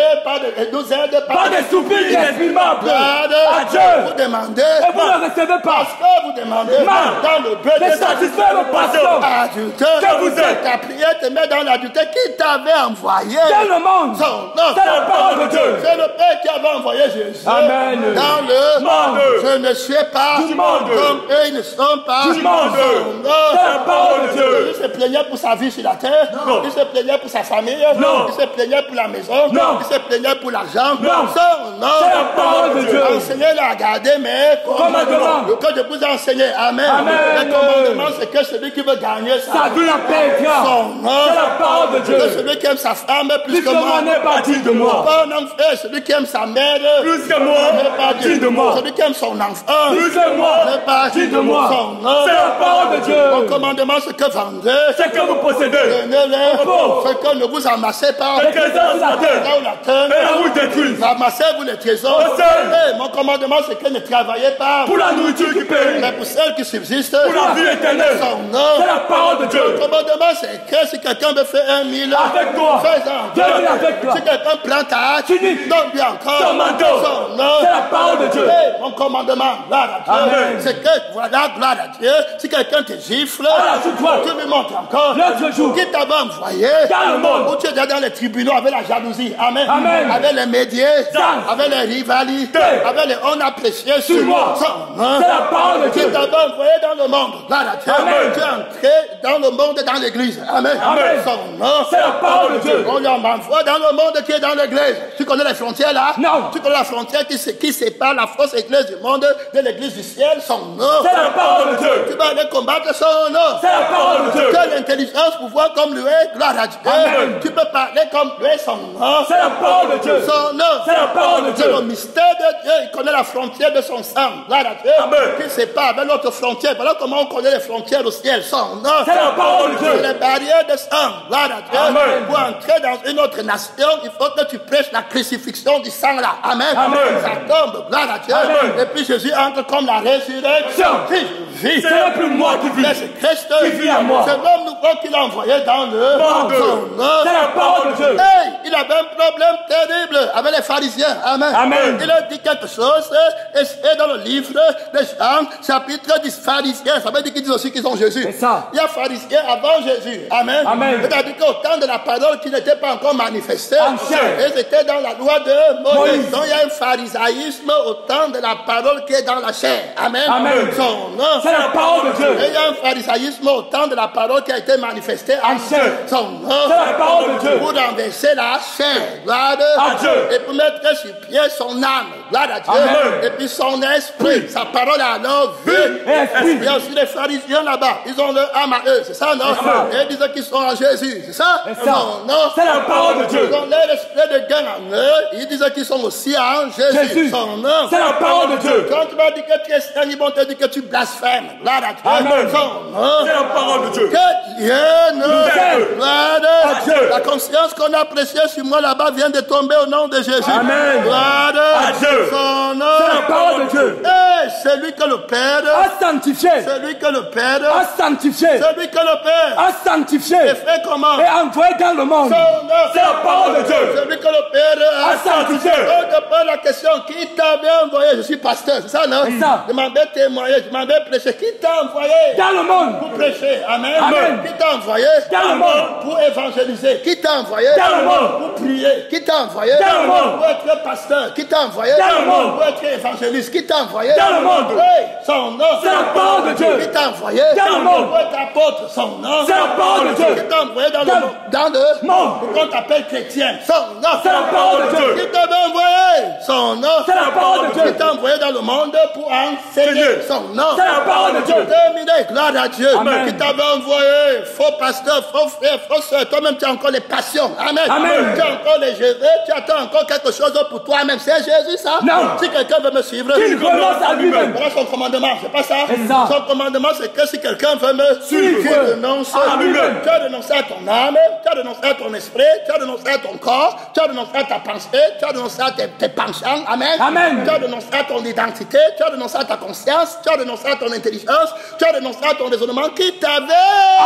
et nous aide Pas de soupir inexprimable. À Dieu. Vous demandez. Et vous ne recevez pas. Parce que vous demandez Man. dans le but De satisfaire vos passions. adultère. Que vous êtes. Ta prière te met dans l'adultère. Qui t'avait envoyé? Dans le monde. Son nom. C'est la parole de Dieu. C'est le Père qui avait envoyé Jésus. Amen. Dans le monde. Je ne suis pas Du monde. comme eux, ils ne sont pas. Du monde. C'est la parole de Dieu. Il se plaignait pour sa vie sur la terre. Non. Il se plaignait pour sa famille. Non. Il se plaignait pour la maison. Non. Il se plaignait pour l'argent. Non. Son nom. C'est la parole de Dieu. Enseignez-le à garder mes Commandements. Le code de vous enseigner. Amen. Amen. Le commandement, c'est que celui qui veut gagner Sa vie perdra. son nom. C'est la parole de Dieu. Que celui qui aime sa femme plus que moi. n'est pas digne de moi. Pas un homme frère, celui qui aime sa mère Plus que moi, n'est pas digne de moi. Celui qui aime son enfant Plus que moi, n'est pas digne de moi. son nom. C'est la parole de Dieu. Mon commandement, c'est que vendez. C'est que vous possédez. Donnez-le. pauvres. C'est que ne vous amassez pas. Et que ça vous atteigne. Là où la terre. Et là vous détruisez. Ramassez-vous les trésors. Possède. Mon commandement, c'est que ne travaillez pas. Pour la nourriture qui périt. Mais pour celle qui subsiste. Pour la vie éternelle. Son nom. C'est la parole de Dieu. Le commandement, c'est que si quelqu'un veut faire 1 000 Avec toi. fais-en. 2 000 avec toi. Si quelqu'un prend ta hâte, Finis. donne-lui encore. Ton manteau. Son nom. C'est la parole de Dieu. Hey, mon commandement, gloire à Dieu. Amen. C'est que, voilà, gloire à Dieu. Si quelqu'un te gifle, Voilà, sur toi. tu lui montres encore. L'autre jour. Qui t'avait envoyé Dans le monde. où tu es dans les tribunaux avec la jalousie. Amen. Amen. Avec les médias, Ça. avec les rivalités, avec les on appréciés Sur moi. son nom. C'est la parole de Qui Dieu. t'avait envoyé dans le monde. Gloire à Dieu. Amen. Tu es entré dans le monde et dans l'église. Amen. Amen. Son nom. C'est la parole de Dieu. On lui envoie dans le monde qui est dans l'église. Tu connais les frontières là? Non. Tu connais la frontière qui sépare la fausse église du monde de l'église du ciel? Son nom. C'est la parole de Dieu. Tu vas aller combattre son nom. C'est la parole de Dieu. Tu as l'intelligence pour voir comme lui, gloire à Dieu. Amen. Tu peux parler comme lui, son nom. C'est la parole de Dieu. Son nom. C'est la parole de C'est Dieu. le mystère de Dieu. Il connaît la frontière de son sang. Gloire à Dieu. Amen. Qui sépare avec notre frontière. Voilà comment on connaît les frontières au ciel. Son nom. C'est la parole de Dieu. Les barrières de sang. Gloire à Dieu. Amen. Pour entrer dans une autre nation, il faut que tu prêches la crucifixion du sang là. Amen. Amen. Ça tombe. Gloire à Dieu. Amen. Et puis Jésus entre comme la résurrection. Si je vis. Ce n'est plus moi qui vis. Mais c'est Christ Qui vit en moi. C'est l'homme nouveau qu'il a envoyé dans le Monde. son nom. C'est la parole de Dieu. Hey, il avait un problème terrible avec les pharisiens. Amen. Amen. Il a dit quelque chose, et c'est dans le livre de Jean, chapitre 10, pharisiens. Ça veut dire qu'ils disent aussi qu'ils ont Jésus. C'est ça. Il y a pharisiens avant Jésus. Amen. Amen. C'est-à-dire qu'au temps de la parole qui n'était pas encore manifestée, En chair. ils étaient dans la loi de Moïse. Moïse. Donc il y a un pharisaïsme au temps de la parole qui est dans la chair. Amen. Amen. Son nom. C'est la parole de Dieu. Et il y a un pharisaïsme au temps de la parole qui a été manifestée en chair. son nom. C'est la parole de Dieu. Pour renverser la chair. Gloire À Dieu. Et pour mettre sur pied son âme. Gloire à Dieu. Amen. Et puis son esprit. Sa parole à alors vie. Esprit. Il y a aussi des pharisiens là-bas. Ils ont leur âme à eux. C'est ça, non? ça. Et ils disent qu'ils sont en Jésus. C'est ça? C'est ça. Non. C'est la parole de Dieu. Ils ont leur esprit de gain en eux. Ils disent qu'ils sont aussi en Jésus. Jésus. Son nom. C'est la parole de Dieu. Quand tu vas dire que tu es saint, ils vont te dire que tu blasphèmes. Gloire à Dieu. Amen. Son nom. C'est la parole de Dieu. Que Dieu nous aime. gloire À Dieu. La conscience qu'on a appréciée sur moi là-bas vient de tomber au nom de Jésus. Amen. Gloire À Dieu. Son nom. C'est la parole de Dieu. Et celui que le Père, A sanctifié. celui que le Père, A sanctifié. celui que le Père A sanctifié. est fait comment? Et envoyé dans le monde. Son nom. C'est la parole de Dieu. Celui que le Père A sanctifié. On te pose la question, qui t'a bien envoyé? Je suis pasteur, c'est ça, non? C'est ça. Je m'en vais témoigner, je m'en vais prêcher. Qui t'a envoyé? Dans le monde. Pour prêcher. Amen. Amen. Qui t'a envoyé? Dans le monde. Pour évangéliser. Qui t'a envoyé? Dans le monde. Pour prier. Qui t'a envoyé? Dans le monde. Pour être pasteur. Qui t'a envoyé? Dans le monde. Pour être évangéliste. Qui t'a envoyé? Dans le monde. Oui, son nom. C'est la parole de Dieu. Qui t'a envoyé? Dans le monde. Pour être apôtre. Son nom. C'est la parole de Dieu. Qui t'a envoyé dans le Dans- monde? Dans le monde. Pour qu'on t'appelle chrétien. Son nom. C'est la parole de Dieu. Qui t'a envoyé? Son nom. C'est la parole de Dieu. Qui t'a envoyé dans le monde pour enseigner. Son nom. C'est la parole de Dieu. Terminé, gloire à Dieu. Amen. Qui t'avait envoyé, faux pasteur, faux frère, faux soeur. Toi-même, tu as encore les passions. Amen. Amen. Tu as encore les jeux. Tu attends encore quelque chose pour toi-même. C'est Jésus, ça? Non. Si quelqu'un veut me suivre, Qu'il renonce à lui-même. voilà son commandement. C'est pas ça? C'est ça. Son commandement, c'est que si quelqu'un veut me Suivre. qu'il renonce À lui-même. Tu as renoncé à ton âme, tu as renoncé à ton esprit, tu as renoncé à ton corps, tu as renoncé à ta pensée, tu as renoncé à tes penchants. Amen. Amen. Tu as renoncé à ton identité, tu as renoncé à ta conscience, tu as renoncé à ton intelligence, tu as renoncé à ton raisonnement qui t'avait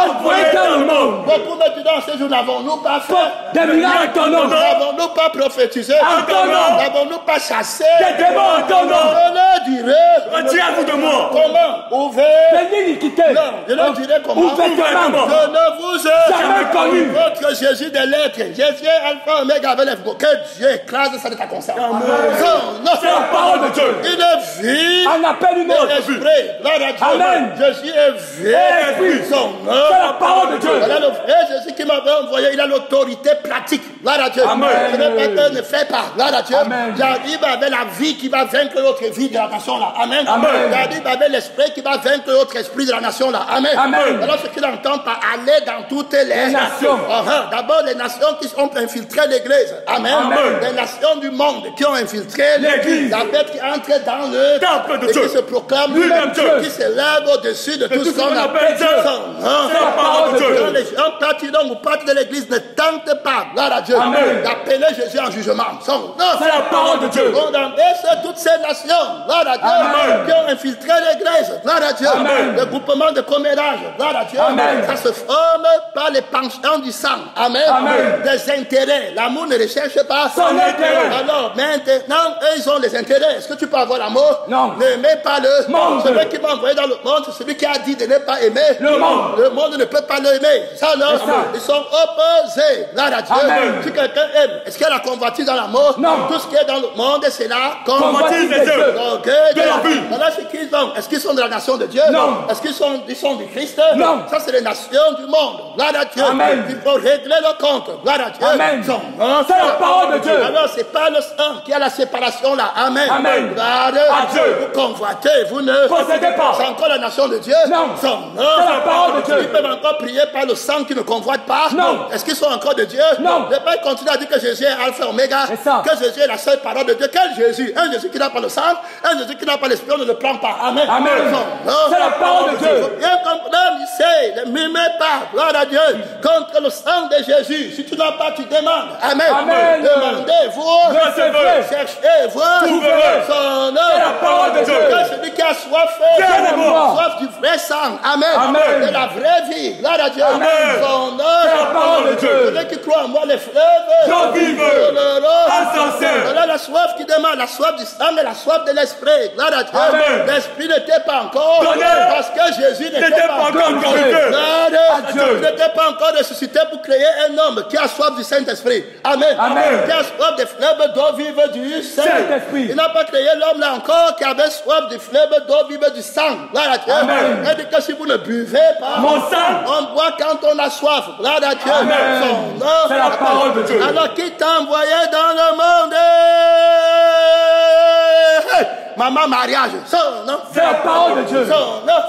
Envoyé dans le monde. Beaucoup d'étudiants ces jours n'avons-nous pas fait? Des miracles en ton nom. N'avons-nous pas prophétisé? En ton nom. N'avons-nous pas chassé? Des démons en ton nom. Je le dirai. Retirez-vous de moi. Comment? Ouvert. Bénis l'iniquité. autorité. Non, je leur dirai comment. Ouvertement. Je ne vous ai jamais connu. Votre Jésus des lettres. Jésus Alpha Omega avec les mots. Que Dieu écrase ça de ta conscience. Non, c'est la parole de Dieu. Une vie. Un appel une autre. Amen. Jésus est vrai. Son nom. C'est la parole de Dieu. Voilà le vrai Jésus qui m'avait envoyé. Il a l'autorité pratique. Gloire à Dieu. Amen. Ne fait pas. Gloire à Dieu. J'arrive avec la vie qui va vaincre l'autre vie de la nation là. Amen. J'arrive avec l'esprit qui va vaincre l'autre esprit de la nation là. Amen. Alors ce qu'il entend par aller dans toutes les nations. D'abord les nations qui ont infiltré l'église. Amen. Les nations du monde qui ont infiltré l'église. La bête qui entre dans le temple de Dieu. Qui se proclame lui-même Dieu. Qui s'élève au-dessus de tout ce qu'on appelle Dieu. C'est la parole de Dieu. Quand les gens partiront ou partent de l'église, ne tentent pas, gloire à Dieu, d'appeler Jésus en jugement. C'est la parole de Dieu. On empêche toutes ces nations, gloire à Dieu, qui ont infiltré l'église, gloire à Dieu. Le groupement de commérages, gloire à Dieu. Ça se forme par les penchants du sang. Amen. Des intérêts. L'amour ne recherche pas son intérêt. Alors, maintenant, eux, ils ont les intérêts. Est-ce que tu peux avoir l'amour? Non. N'aimez pas le monde. Celui qui m'a envoyé dans le monde, c'est celui qui a dit de ne pas aimer le monde. Le monde ne peut pas l'aimer. Ça, non. Ils sont opposés. Gloire à Dieu. Si quelqu'un aime, est-ce qu'il y a la convoitise dans l'amour? Non. Tout ce qui est dans le monde, c'est la convoitise de Dieu. De la vie. Voilà ce qu'ils ont. Est-ce qu'ils sont de la nation de Dieu? Non. Est-ce qu'ils sont du Christ? Non. Ça, c'est les nations du monde. Gloire à Dieu. Amen. Il faut régler le compte. Gloire à Dieu. Amen. C'est la parole de Dieu. Alors, c'est pas le sang qui a la séparation là. Amen. Amen. Gloire à Dieu. Vous convoitez, vous ne possédez pas. C'est encore la nation de Dieu? Non. C'est la parole de Dieu. Ils peuvent encore prier par le sang qui ne convoite pas? Non. Est-ce qu'ils sont encore de Dieu? Non. Le Père continue à dire que Jésus est Alpha Oméga. Que Jésus est la seule parole de Dieu. Quel Jésus? Un Jésus qui n'a pas le sang, un Jésus qui n'a pas l'esprit, on ne le prend pas. Amen. Amen. C'est la parole de Dieu. Bien comprendre ici, ne mimez pas, gloire à Dieu, contre le sang de Jésus. Si tu n'as pas, tu demandes. Amen. Amen. Demandez-vous, cherchez-vous, trouverez son nom. C'est la parole de Dieu. Que celui qui a soif, soif du vrai sang. Amen. Amen. De la vraie vie. Gloire à Dieu. Amen. Son nom. C'est la parole de Dieu. Celui qui croit en moi, les fleuves. J'en vive. Insensé. Voilà la soif qui demande, la soif du sang et la soif de l'esprit. Gloire à Dieu. L'esprit n'était pas encore donné. parce que Jésus n'était pas encore glorifié. Gloire à Dieu. Il n'était pas encore ressuscité pour créer un homme qui a soif du Saint-Esprit. Amen. Amen. Qui a soif des fleuves d'eau vive du Saint-Esprit. Il n'a pas créé l'homme là encore qui avait soif des fleuves d'eau vive du sang. Gloire à Dieu. Amen. Il dit que si vous ne buvez pas, mon sang, on boit quand on a soif. Gloire à Dieu. Amen. C'est la parole de Dieu. Alors qui t'a envoyé dans le monde? Maman, mariage. Non? C'est la parole de Dieu.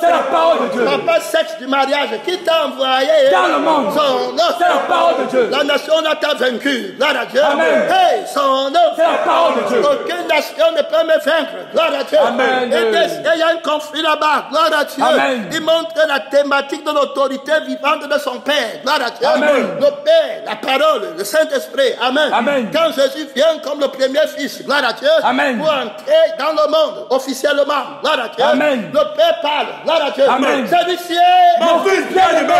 C'est la parole de Dieu. Papa, sexe du mariage. Qui t'a envoyé dans le monde? C'est la parole de Dieu. La nation t'a vaincu. Gloire à Dieu. Amen. Hey, son nom. C'est la parole de Dieu. Aucune nation ne peut me vaincre. Gloire à Dieu. Amen. Et il y a un conflit là-bas. Gloire à Dieu. Amen. Il montre la thématique de l'autorité vivante de son Père. Gloire à Dieu. Amen. Le Père, la parole, le Saint-Esprit. Amen. Amen. Quand Jésus vient comme le premier fils. Gloire à Dieu. Amen. Pour entrer dans le monde officiellement. Gloire à Dieu. Amen. Le Père parle. Gloire à Dieu. Amen. Celui-ci mon fils bien-aimé,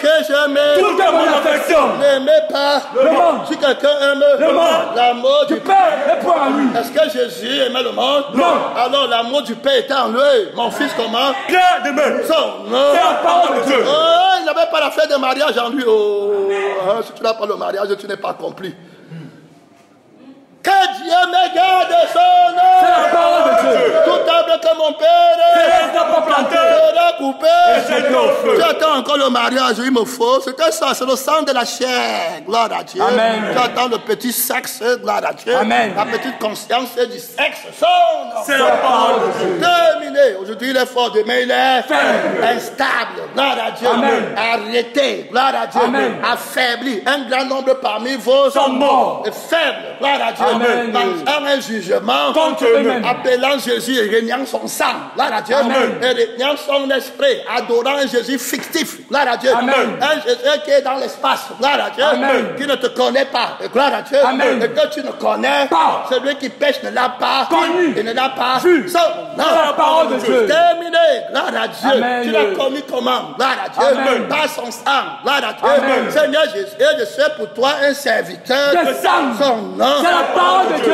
que j'aime toute mon affection. N'aimez pas le monde. Si quelqu'un aime le monde, l'amour du Père est pour en lui. Est-ce que Jésus aimait le monde? Non. Alors l'amour du Père était en lui. Mon fils comment? Bien-aimé. Non. C'est la parole de Dieu. Oh, il n'avait pas la fête de mariage en lui. Oh, si tu n'as pas le mariage, tu n'es pas accompli. Que Dieu me garde son nom. C'est la parole de Dieu. Tout arbre que mon Père sera planté, sera coupé. Et jeté au feu. Tu attends encore le mariage, il me faut. C'était ça, c'est le sang de la chair. Gloire à Dieu. Amen. Tu attends le petit sexe, gloire à Dieu. Amen. La petite conscience du sexe. Son nom. C'est la parole de Dieu. Terminé. Aujourd'hui il est fort, demain il est faible, instable. Gloire à Dieu. Amen. Arrêté. Gloire à Dieu. Amen. Affaibli. Un grand nombre parmi vous sont morts. Faibles. Gloire à Dieu. Amen. Dans un jugement contre eux-mêmes, appelant Jésus et régnant son sang. Gloire à Dieu. Amen. Et régnant son esprit, adorant un Jésus fictif. Gloire à Dieu. Amen. Un Jésus qui est dans l'espace. Gloire à Dieu. Amen. Qui ne te connaît pas. Et gloire à Dieu. Amen. Et que tu ne connais pas. Celui qui pêche ne l'a pas connu. Et ne l'a pas vu. C'est la parole de Dieu. Terminé. gloire à Dieu. Amen. Tu l'as commis comment? Gloire à Dieu. Amen. Par son sang, gloire à Dieu. Amen. Seigneur Jésus, je suis pour toi un serviteur de sang. Son nom. C'est la parole de Dieu.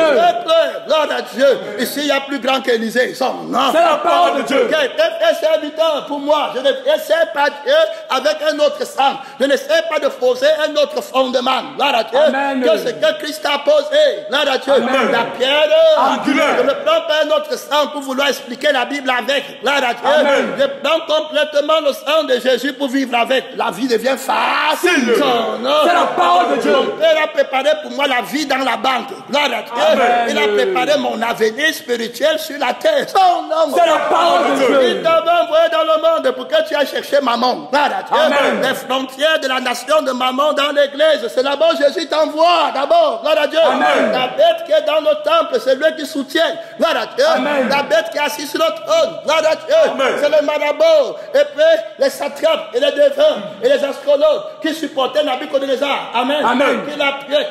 Gloire à Dieu. Ici, il y a plus grand qu'Élisée. Son nom. C'est la parole de Dieu. Un serviteur pour moi. Je ne sais pas Dieu avec un autre sang. Je ne sais pas de poser un autre fondement. Gloire à Dieu. Amen. Que ce que Christ a posé. Gloire à Dieu. Amen. La pierre angulaire. Je ne prends pas un autre sang pour vouloir expliquer la Bible avec. Gloire à Dieu. Amen. Je prends complètement le sang de Jésus pour vivre avec. La vie devient facile. C'est la parole de Dieu. Mon Père a préparé pour moi la vie dans la banque. Gloire à Dieu. Amen. Il a préparé mon avenir spirituel sur la terre. C'est la parole de Dieu. Il t'avait envoyé dans le monde pour que tu ailles chercher maman. Gloire à Dieu. Amen. Les frontières de la nation de maman dans l'église, c'est là-bas Jésus t'envoie. D'abord, gloire à Dieu. Amen. La bête qui est dans le temple, c'est lui qui soutient. Gloire à Dieu. Amen. La bête qui est assise sur le trône. Gloire à Dieu. Amen. C'est le marabout. Et puis les satrapes et les devins et les astrologues qui supportaient Nabucodonosor. Amen. Amen. Qui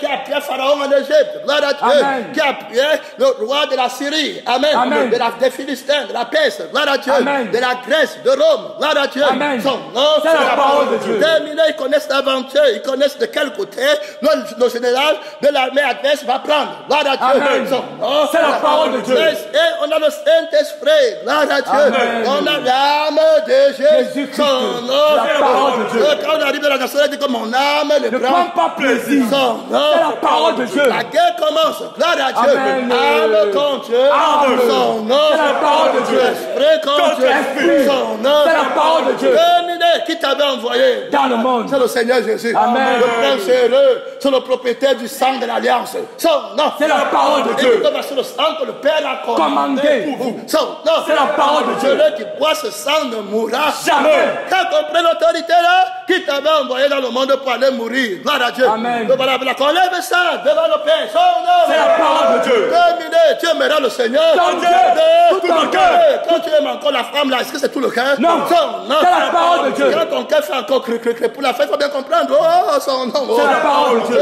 a appuyé Pharaon en Égypte. Gloire à Dieu. Amen. Qui a appuyé le roi de la Syrie. Amen. Amen. Des Philistins, de la Perse. Gloire à Dieu. Amen. De la Grèce, de Rome. Gloire à Dieu. Amen. Son nom, C'est la parole de Dieu. Terminé, ils connaissent l'aventure. Ils connaissent de quel côté le général de l'armée adverse va prendre. Gloire à Dieu. Amen. Son nom, C'est la parole de Dieu. Et on a le Saint-Esprit. Gloire à Dieu. Amen. On a l'âme de Jésus. Jésus-Christ. Son nom. La parole de Dieu. Quand on arrive dans la nation, on dit que mon âme Ne prends pas plaisir. Son nom. C'est la parole de Dieu. La guerre commence. Gloire à Dieu. Amen. Âme contre Dieu. Amen. Son nom. C'est la parole de Dieu. Esprit contre Dieu. Esprit. Son nom. C'est la parole de Dieu. Terminé. Qui t'avait envoyé? Dans le monde. C'est le Seigneur Jésus. Amen. Le prince heureux. C'est le propriétaire du sang de l'alliance. Son nom. C'est la parole de Dieu. C'est le sang que le Père a commandé Commandé. pour vous. Son nom. C'est la parole de Dieu. Celui qui boit ce sang ne mourra Jamais. Quand on prend l'autorité là, qui t'avait envoyé dans le monde pour aller mourir? Gloire à Dieu. Amen. Voilà, qu'on lève ça devant le Père. Son nom. C'est la parole de Dieu. Terminé. Tu aimeras le Seigneur. Ton Dieu. De Tout ton cœur. Quand tu aimes encore la femme là, est-ce que c'est tout le cœur? Non. Son nom. C'est la parole de Dieu. Quand ton cœur fait encore pour la fête, il faut bien comprendre. Oh, son nom. C'est la parole de Dieu.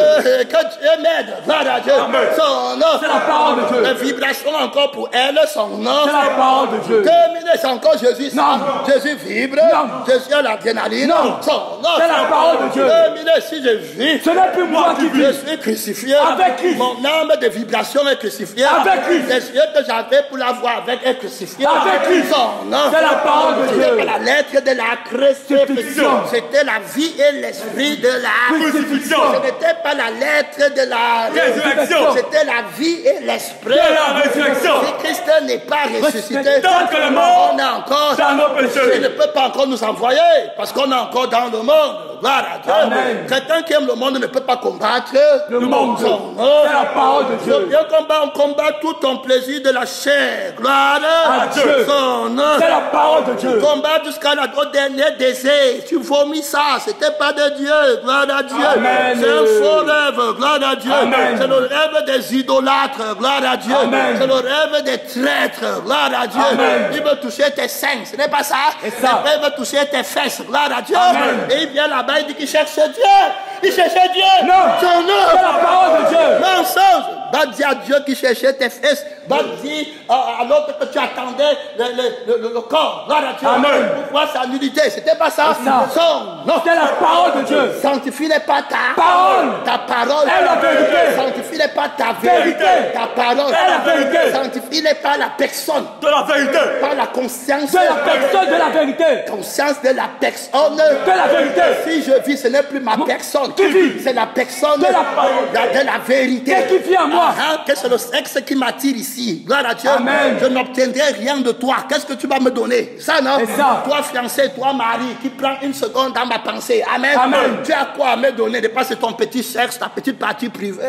Quand Dieu m'aide, gloire à Dieu. Amen. Son nom. C'est la parole de Dieu. La vibration encore pour elle, son nom. C'est la parole de Dieu. Terminé, c'est encore Jésus. Non. Jésus vibre. Non. Jésus a l'adrénaline. Non. Son nom. C'est la parole de Dieu. Terminé, si je vis. Ce n'est plus moi qui Je vis. suis crucifié. Avec Christ. Mon âme de vibration est crucifiée. Avec Christ. Les yeux que j'avais pour la voir avec est crucifié. Avec Christ. Son nom. C'est la parole de Dieu. C'était pas la lettre de la crucifixion. C'était la vie et l'esprit de la Crucifixion. Ce n'était pas la lettre de la Résurrection. C'était la vie et l'esprit. De la résurrection. Si Christ n'est pas ressuscité, Tant que le mort on est encore dans nos péchés. Il ne peut pas encore nous envoyer parce qu'on est encore dans le monde. Gloire à Dieu. Amen. Quelqu'un qui aime le monde ne peut pas combattre Le monde. Son nom. C'est la parole de Dieu. Bien combat, on combat tout ton plaisir de la chair. Gloire À Dieu. Son nom. C'est la parole de Dieu. Combat jusqu'à au dernier désir. Tu vomis ça. C'était pas de Dieu. Gloire à Dieu. Amen. C'est un faux rêve. Gloire à Dieu. Amen. C'est le rêve des idolâtres. Gloire à Dieu. Amen. C'est le rêve des traîtres. Gloire à Dieu. Amen. Il veut toucher tes seins. Ce n'est pas ça. Et ça. Il veut toucher tes fesses. Gloire à Dieu. Amen. Et il vient là-bas, il dit qu'il cherche Dieu. Il cherchait Dieu. Non. Son nom. C'est la parole de Dieu. Mensonge. Va dire à Dieu qui cherchait tes fesses. Va dire à l'autre que tu attendais le corps. Gloire à Dieu. Amen. Pourquoi sa nudité? C'était pas ça. C'est ça. Son nom. C'est la parole de Dieu. Sanctifie-les pas ta Parole. Ta parole. Est la vérité. Sanctifie-les pas ta Vérité. Ta parole. Est la vérité. Sanctifie-les pas la personne. De la vérité. Pas la conscience. De la personne de la vérité. Conscience de la personne. De la vérité. Si je vis, ce n'est plus ma personne. Qui vit? C'est la personne De la parole. de la vérité. Qu'est-ce qui vit en moi? Qu'est-ce que c'est le sexe qui m'attire ici? Gloire à Dieu. Amen. Je n'obtiendrai rien de toi. Qu'est-ce que tu vas me donner? Ça, non? C'est ça. Toi, fiancé, toi, mari, qui prend une seconde dans ma pensée. Amen. Amen. Tu as quoi à me donner? Dépasser ton petit sexe, ta petite partie privée.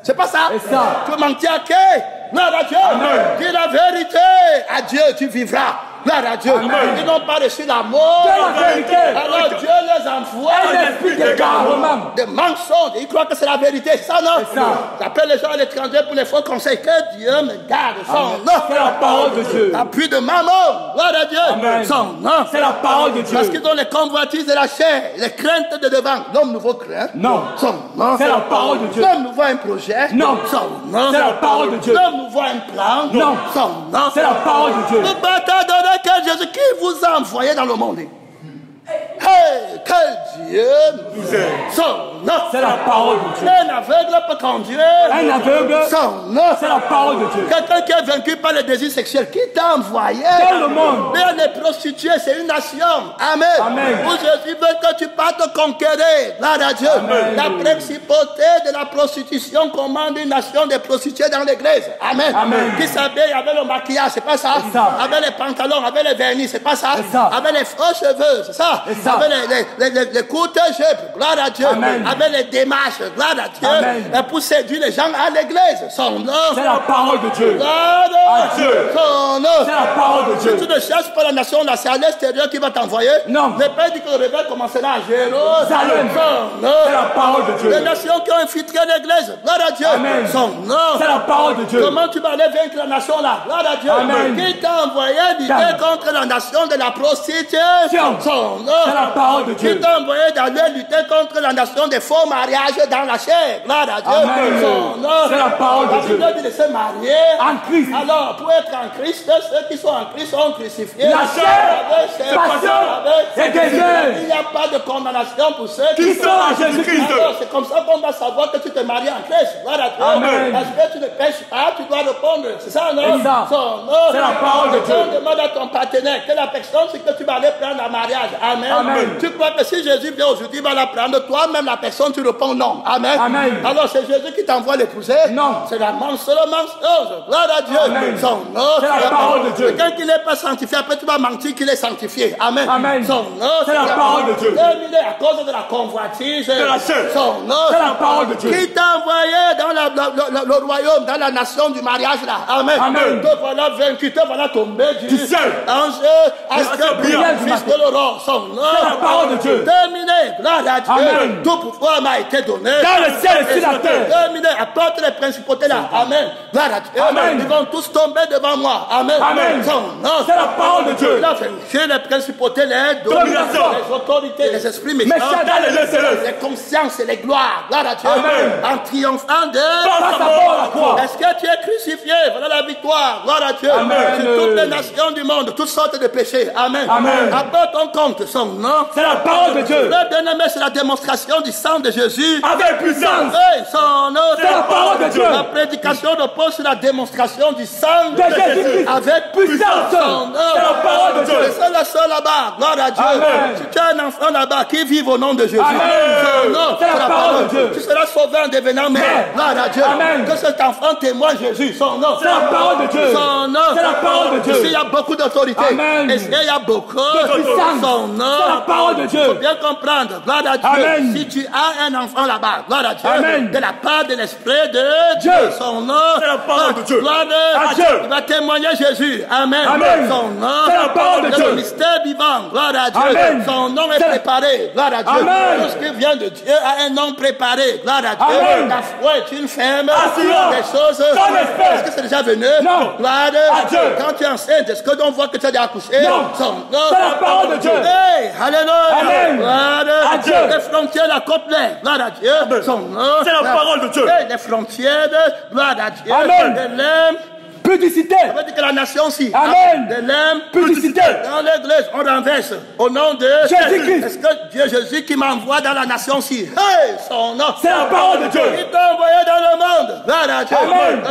C'est pas ça? C'est ça. Tu veux mentir à qui? Gloire à Dieu. Amen. Dis la vérité. À Dieu, tu vivras. Gloire à Dieu. Amen. Ils n'ont pas reçu l'amour. De la vérité. Alors Dieu les envoie Un esprit d'égarement. des mensonges. Ils croient que c'est la vérité. Ça, non? C'est ça. J'appelle les gens à l'étranger pour les faux conseils. Que Dieu me garde. Son nom. C'est la parole de Dieu. Appui de maman. Gloire à Dieu. Amen. Son nom. C'est la parole de Dieu. Parce qu'ils ont les convoitises de la chair, les craintes de devant. L'homme nouveau craint. Non. Son nom. C'est la parole de Dieu. L'homme nous voit un projet. Non. Son nom. C'est la parole de Dieu. L'homme nous voit un plan. Non. Son nom. C'est la parole de Dieu. Le bâtard donné que Jésus qui vous vous a envoyé dans le monde. Hey, quel Dieu nous aime. Son nom. C'est la parole de Dieu. Un aveugle peut conduire. Un aveugle. Son nom. C'est la parole de Dieu. Quelqu'un qui est vaincu par le désir sexuel, qui t'a envoyé dans le monde. Mais les prostituées, c'est une nation. Amen. Amen. Où Jésus veut que tu partes conquérir. Gloire à Dieu. Amen. La principauté de la prostitution commande une nation de prostituées dans l'église. Amen. Amen. Qui s'habille avec le maquillage, c'est pas ça. Ça. Avec les pantalons, avec les vernis, c'est pas ça. Ça. Avec les faux cheveux, c'est ça. Ça. Avec les courtes jupes, gloire à Dieu. Amen. Avec les démarches, gloire à Dieu. Amen. Et pour séduire les gens à l'église. Son nom. C'est la parole de Dieu. Gloire à Dieu. Son nom. C'est la parole de Dieu. Si tu ne cherches pas la nation là, c'est à l'extérieur qui va t'envoyer. Non. Le Père dit que le réveil commencera à Jérusalem. Son nom. C'est la parole de Dieu. Les nations qui ont infiltré l'église. Gloire à Dieu. Amen. Son nom. C'est la parole de Dieu. Comment tu vas aller vaincre la nation là? Gloire à Dieu. Amen. Qui t'a envoyé lutter Amen. contre la nation de la prostitution? Son nom. C'est la parole de Dieu. Qui t'a envoyé d'aller lutter contre la nation des faux mariages dans la chair? Gloire à Dieu. Amen. Son nom. C'est la parole de Dieu. La Bible dit de se marier En Christ. Alors, pour être en Christ, ceux qui sont en Christ sont crucifiés. La chair, passion et désir. Il n'y a pas de condamnation pour ceux Qui sont en Jésus-Christ. Alors, c'est comme ça qu'on va savoir que tu te maries en Christ. Gloire à Dieu. Amen. Parce que tu ne pêches pas, tu dois répondre. C'est ça, non? C'est ça. C'est la parole de Dieu. On demande à ton partenaire que la personne, c'est que tu vas aller prendre un mariage. Amen. Amen. Tu crois que si Jésus vient aujourd'hui, il va la prendre toi-même, la personne, tu réponds non. Amen. Amen. Alors, c'est Jésus qui t'envoie l'épouser? Non. C'est la mensonge. Gloire à Dieu. Amen. Son nom. C'est la parole de Dieu. Quelqu'un qui n'est pas sanctifié, après tu vas mentir qu'il est sanctifié. Amen. Amen. Son nom. C'est la parole de Dieu. Terminé à cause de la convoitise. De la chair. Son nom. C'est la parole de Dieu. Qui t'a envoyé dans le royaume, dans la nation du mariage là. Amen. Amen. Te voilà vaincu, te voilà tombé du ciel. ange, fils de l'aurore. Son nom. C'est la parole de Dieu. Terminé. Gloire à Dieu. Amen. Tout pouvoir m'a été donné. Dans le ciel et sur la terre. Terminé. Apporte les principautés là. Amen. Gloire à Dieu. Amen. Ils vont tous tomber devant moi. Amen. Amen. Son nom. C'est la parole de Dieu. Il a vaincu les principautés, les Domination. les autorités, les esprits méchants, les consciences et les gloires. Gloire à Dieu. Amen. En triomphant de Par sa mort à la croix. Est-ce que tu es crucifié? Voilà la victoire. Gloire à Dieu. Amen. Sur toutes les nations du monde, toutes sortes de péchés. Amen. Amen. Apporte ton compte son nom. C'est la parole de Dieu. Le bien-aimé, c'est la démonstration du sang de Jésus. Avec puissance. Oui, son nom. C'est la parole de Dieu. La prédication repose sur la démonstration du sang De Jésus-Christ. avec Puissance. son nom. C'est la parole de Dieu. C'est la seule là-bas. Gloire à Dieu. Amen. Si tu as un enfant là-bas qui vit au nom de Jésus, Amen. son nom, C'est la parole de Dieu. Tu seras sauvé en devenant mère. Gloire à Dieu. Amen. Que cet enfant témoigne Jésus. Son nom. C'est la parole de Dieu. Son nom. C'est la parole de Dieu. Ici, il y a beaucoup d'autorité. Amen. Ici, il y a beaucoup De puissance. Son nom. C'est la parole de Dieu. Il faut bien comprendre. Gloire à Dieu. Amen. Si tu as un enfant là-bas, gloire à Dieu. Amen. De la part de l'Esprit de Dieu. Son nom. C'est la parole de Dieu. Gloire À Dieu. Il va témoigner Jésus. Amen. Amen. Son nom. C'est la parole de C'est le Dieu. mystère vivant. Gloire à Dieu. Amen. Son nom est C'est la- préparé. Gloire à Dieu. Amen. Tout ce qui vient de Dieu a un nom préparé. Gloire à Dieu. Amen. La foi est une ferme. Assurance. Des choses. Sans espère. Est-ce que c'est déjà venu? Non. Gloire À Dieu. Quand tu es enceinte, est-ce que l'on voit que tu as déjà accouché? Non. Son nom. C'est la parole de Dieu. Hey, alléluia. Amen. Gloire À Dieu. Les frontières la complètent. Gloire à Dieu. Son nom. C'est la parole de Dieu. Hey, les frontières de gloire à Dieu. Amen. De l'âme. Pudicité. Ça veut dire que la nation aussi. Amen. De l'âme. Pudicité. Dans l'église, on renverse au nom de Jésus-Christ. Est-ce que Dieu Jésus qui m'envoie dans la nation aussi? Hey, son nom. C'est la parole de Dieu. Il t'a envoyé dans le monde. Gloire à Dieu. Amen.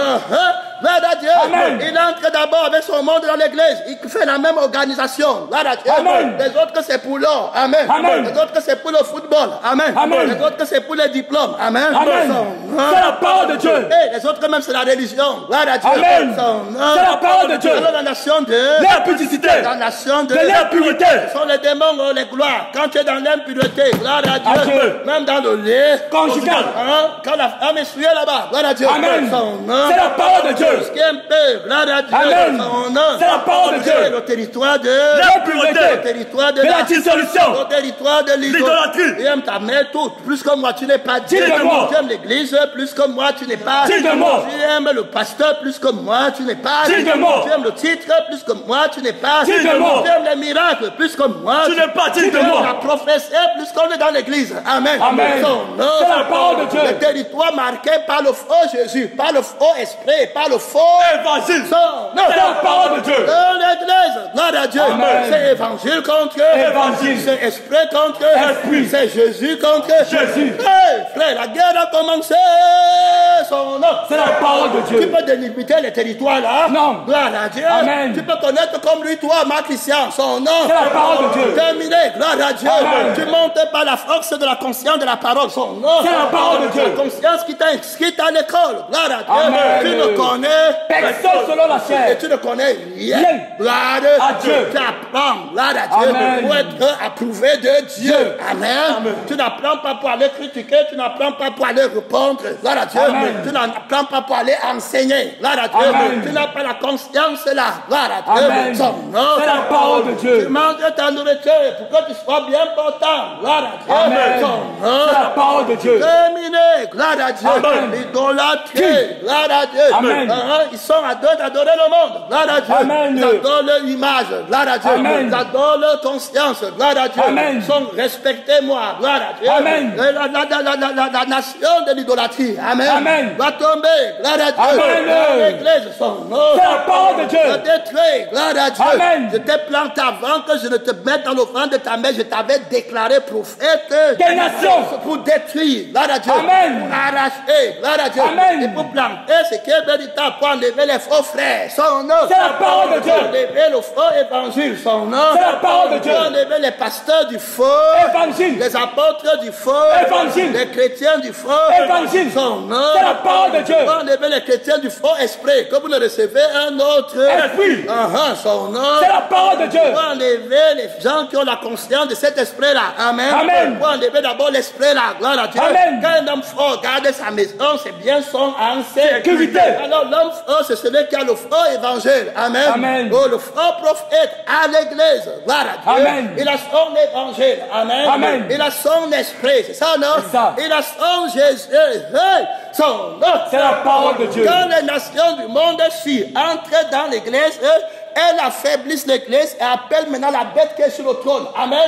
Gloire à Dieu. Amen. Il entre d'abord avec son monde dans l'église. Il fait la même organisation. Gloire à Dieu. Amen. Les autres que c'est pour l'or. Amen. Amen. Les autres que c'est pour le football. Amen. Amen. Les autres que c'est pour les diplômes. Amen. Amen. Son nom. C'est la parole de Dieu. Hey, les autres même c'est la religion. Gloire à Dieu. Amen. Son nom. C'est la parole de Dieu. Alors la nation de L'impudicité. la nation de De l'impureté. Ce sont les démons, oh, les gloires. Quand tu es dans l'impureté, gloire à Dieu. À Dieu. Même dans le lait Conjugal. hein, quand la femme est souillée là-bas, gloire à Dieu. Amen. Son nom. C'est la parole de Dieu. Ce qui est un peu, gloire à Dieu. Amen. Son nom. C'est la parole de Dieu. C'est le territoire de L'impureté. le territoire de De la dissolution. le territoire de L'idolâtrie. Tu aimes ta mère toute. Plus que moi, tu n'es pas digne. Digne de moi. Tu aimes l'église. Plus que moi, tu n'es pas Digne de moi. Tu aimes le pasteur. Plus que moi, tu n'es pas Digne de moi. Tu aimes le titre. Plus que moi, tu n'es pas Digne de moi. Tu aimes les miracles. Plus que moi, Tu n'es pas digne de aimes moi. la prophétie. Plus qu'on est dans l'église. Amen. Amen. Son nom. C'est la parole de Dieu. Le territoire marqué par le faux Jésus, par le faux esprit, par le faux évangile. son nom. C'est la parole de Dieu. Dans l'église, gloire à Dieu. Amen. C'est évangile contre Évangile. c'est esprit contre Esprit. c'est Jésus contre Jésus. Hey, frère, la guerre a commencé. Son nom. C'est la parole de Tu Dieu. peux délimiter les territoires là. Non. Gloire à Dieu. Amen. Tu peux connaître comme lui, toi, ma Christian, son nom. C'est la parole de Dieu. Terminé. Gloire à Dieu. Amen. Tu montes par la force de la conscience de la parole. Son nom. C'est la parole de Dieu. La conscience qui t'a inscrite à l'école. Gloire à Dieu. Amen. Tu ne connais Personne selon la et chair. tu ne connais rien. Rien. Gloire À Dieu. Tu apprends. Gloire à Dieu. Amen. Pour être approuvé de Dieu. Amen. Tu n'apprends pas pour aller critiquer. Tu n'apprends pas pour aller répondre. Gloire à Dieu. Amen. Tu n'apprends pas pour aller enseigner. Gloire à Dieu. Amen. Tu n'as pas la conscience là. Gloire à Dieu. Amen. Son nom. C'est la parole de Dieu. Tu manges ta nourriture pour que tu sois bien portant. Gloire à Dieu. Amen. Son nom. C'est la parole de Dieu. Terminé. Gloire à Dieu. Amen. Idolâtrie. Gloire à Dieu. Amen. Ils sont adorer le monde. Gloire à Dieu. Amen. Ils adorent leur image. Gloire à Dieu. Amen. Ils adorent leur conscience. Gloire à Dieu. Amen. Ils sont respectez-moi. Gloire à Dieu. Amen. La nation de l'idolâtrie. Amen. Amen. Va tomber. Gloire à Dieu. Amen. L'église, son nom. C'est la parole de Dieu. Va détruire. Gloire à Dieu. Amen. Je t'ai planté avant que je ne te mette dans l'offrande de ta mère. Je t'avais déclaré prophète. Des nations. Pour détruire. Gloire à Dieu. Amen. Pour arracher. Gloire à Dieu. Amen. Et pour planter ce qui est véritable. Pour enlever les faux frères. Son nom. C'est la parole de Dieu. Pour enlever le faux évangile. Son nom. C'est la parole de Dieu. Pour enlever les pasteurs du faux. Évangile. Les apôtres du faux. Évangile. Les chrétiens du faux. Évangile. Son nom. C'est la parole de Dieu. Pour enlever les chrétiens du faux esprit. Que vous ne recevez un autre. Esprit. Son nom. C'est la parole de Dieu. Pour enlever les gens qui ont la conscience de cet esprit-là. Amen. Amen. Pour enlever d'abord l'esprit-là. Gloire à Dieu. Amen. Quand un homme fort garde sa maison, ses biens sont en Sécurité. Alors l'homme fort, c'est celui qui a le fort évangile. Amen. Amen. Oh, le fort prophète à l'église. Gloire à Dieu. Amen. Il a son évangile. Amen. Amen. Il a son esprit. C'est ça, non? C'est ça. Il a son Jésus. Hey, son nom. C'est la parole de Dieu. Quand les nations du monde s'y entrent dans l'église, elles affaiblissent l'église et appellent maintenant la bête qui est sur le trône. Amen.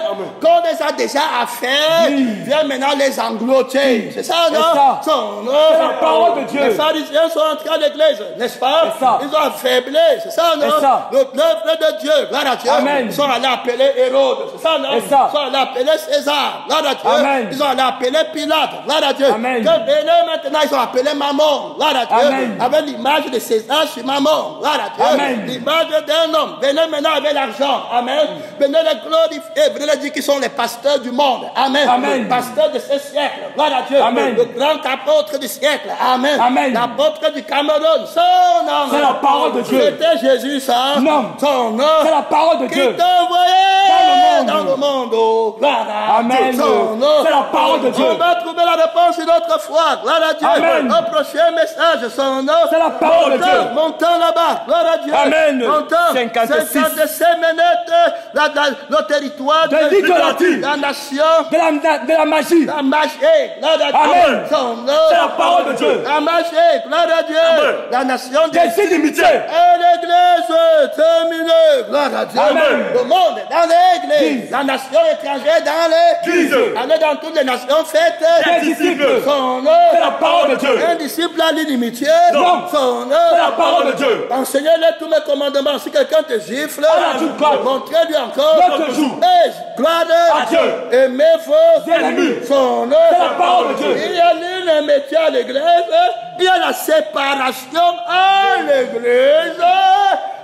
Quand on les a déjà affaires, vient maintenant les engloutir. C'est ça, non? C'est ça. Son nom. C'est la parole de Dieu. Les pharisiens sont entrés à l'église, n'est-ce pas? C'est ça. Ils ont affaibli, c'est ça, non? C'est ça. Le peuple de Dieu, gloire à Dieu. Amen. Ils sont allés appeler Hérode, c'est ça, non? C'est ça. Ils sont allés appeler César, gloire à Dieu. Amen. Ils ont allé appeler Pilate, gloire à Dieu. Amen. Quand venez maintenant, ils ont appelé Mammon, gloire à Dieu. Amen. Avec l'image de César sur Mammon, gloire à Dieu. Amen. L'image d'un homme. Venez maintenant avec l'argent, amen. Venez les glorifier, venez les dire qu'ils sont les pasteurs du monde, amen. Amen. Pasteurs de ce siècle, gloire à Dieu. Amen. Le grand apôtre du siècle, amen. Amen. L'apôtre du Cameroun, son nom. C'est la parole de Dieu. C'était Jésus, ça. Non. Son nom. C'est la parole de Qui Dieu. t'a envoyé Dans le monde. oh, gloire à Amen. Dieu. Son nom. C'est la parole de Dieu. On va trouver la réponse une autre fois, gloire à Dieu. Amen. Au prochain message, son nom. C'est la parole de Dieu. Montons là-bas, gloire à Dieu. Amen. Montons. 56 minutes, le territoire de l'idolâtrie, la nation, de la magie, la magie, gloire à Dieu. Amen. Son nom. C'est la parole de Dieu. La magie, gloire à Dieu. Amen. La nation des inimitiés. Et l'église terminée, gloire à Dieu. Amen. Le monde dans l'église, la nation étrangère dans l'église. Allez dans toutes les nations, faites des disciples. Son nom. C'est la parole de Dieu. Un disciple a l'inimitié. Non. Son nom. C'est la parole de Dieu. Enseignez-les tous les commandements. Si quelqu'un te gifle, montrez-lui encore. L'autre jour. Gloire à Dieu. Aimez vos ennemis. Son nom. C'est la parole de Dieu. Il y a l'une métier à l'église. Il y a la séparation à l'église.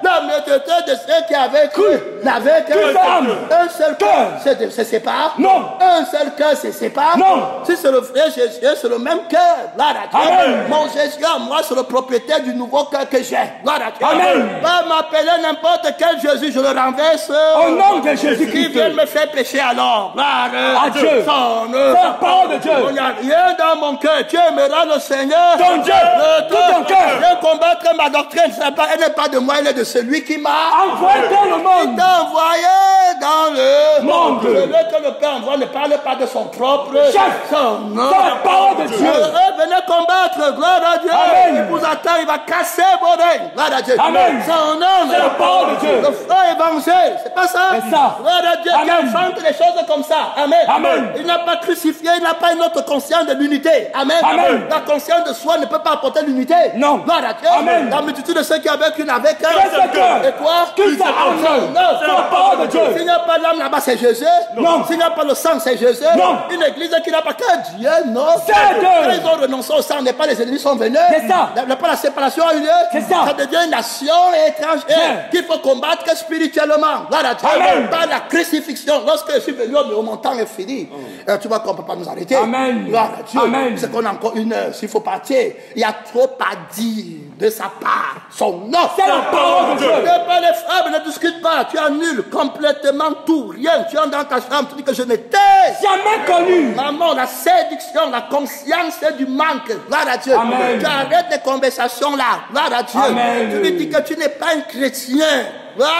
La méthode de ceux qui avaient cru n'avaient qu'un seul cœur. Se sépare. Non. Un seul cœur se sépare. Non. Si c'est le frère Jésus, c'est le même cœur. Gloire à Dieu. Amen. Mon Jésus, moi, c'est le propriétaire du nouveau cœur que j'ai. Gloire à Dieu. Amen. Va m'appeler n'importe quel Jésus, je le renverse. Au nom de Jésus-Christ. Qui vient me faire pécher alors. Gloire à Dieu. Son C'est la parole de Dieu. Il n'y a rien dans mon cœur. Tu aimeras le Seigneur. Ton Dieu. Tout ton cœur. Viens combattre ma doctrine. Elle n'est pas de moi, elle est de celui qui m'a envoyé dans le monde. envoyé dans le monde. Dieu. Celui que le Père envoie ne parle pas de son propre Chef. son nom. C'est la parole de Dieu. Venez combattre, gloire à Dieu. Amen. Il vous attend, il va casser vos règnes. Gloire à Dieu. Amen. Son nom. C'est la parole de Dieu. Le frère évangile, c'est pas ça? C'est ça. Gloire à Dieu. Qui Amen. enfante les choses comme ça. Amen. Amen. Il n'a pas crucifié, il n'a pas une autre conscience de l'unité. Amen. Amen. La conscience de soi ne peut pas apporter l'unité. Non. Gloire à Dieu. Amen. La multitude de ceux qui avec une avec un. Qu'est-ce que- Et toi? Qu'est-ce que- Non. C'est la parole de Dieu. S'il n'y a pas l'âme là-bas, c'est Jésus. Non. S'il n'y a pas le sang, c'est Jésus. Non. Une église qui n'a pas que Dieu, non. C'est Dieu. Quand ils ont renoncé au sang, n'est pas les ennemis sont venus. C'est ça. Pas la séparation a eu lieu. C'est ça. Ça devient une nation étrangère Bien. qu'il faut combattre que spirituellement. Là, Amen. par la crucifixion. Lorsque je suis venu, mon temps est fini. Tu vois qu'on ne peut pas nous arrêter. Amen. Gloire à Dieu. Amen. C'est qu'on a encore une heure. S'il faut partir, il y a trop à dire de sa part. Son nom. C'est la parole de Dieu. Ne pas les femmes, ne discute pas. Tu annules complètement tout, rien. Tu entres dans ta chambre, tu dis que je n'étais Jamais connu. maman, la séduction, la conscience du manque. Gloire à Dieu. Amen. Tu arrêtes les conversations là. Gloire à Dieu. Amen. Tu lui dis que tu n'es pas un chrétien. Gloire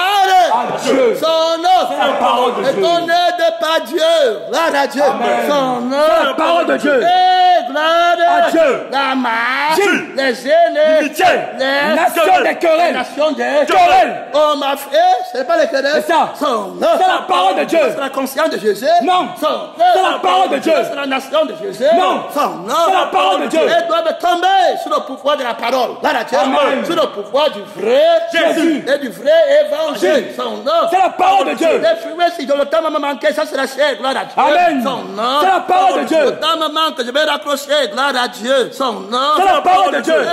À Dieu. Son nom. C'est la parole de Et Dieu. qu'on n'aide pas Dieu. Gloire à Dieu. Amen. Son nom. C'est la parole de Dieu. Et gloire À Dieu. La marche. Dieu. Les aînés. L'unité. Les Nation des querelles. nations des Querelles. Oh ma frère, ce n'est pas les querelles. C'est ça. Son nom. C'est la parole de Dieu. C'est la conscience de Jésus. Non. C'est la parole de Dieu. C'est la nation de Jésus. Non. Son nom. C'est la parole de Dieu. Elles doivent tomber sous le pouvoir de la parole. Là, Amen. sous le pouvoir du vrai Jésus. et du vrai évangile. Son nom. C'est la parole de Dieu. Les fruits, si le temps m'a manqué, ça c'est la chair. Gloire à Dieu. Amen. Son nom. C'est la parole de Dieu. Le temps me manque, je vais raccrocher. Gloire à Dieu. Son nom. C'est la parole de Dieu.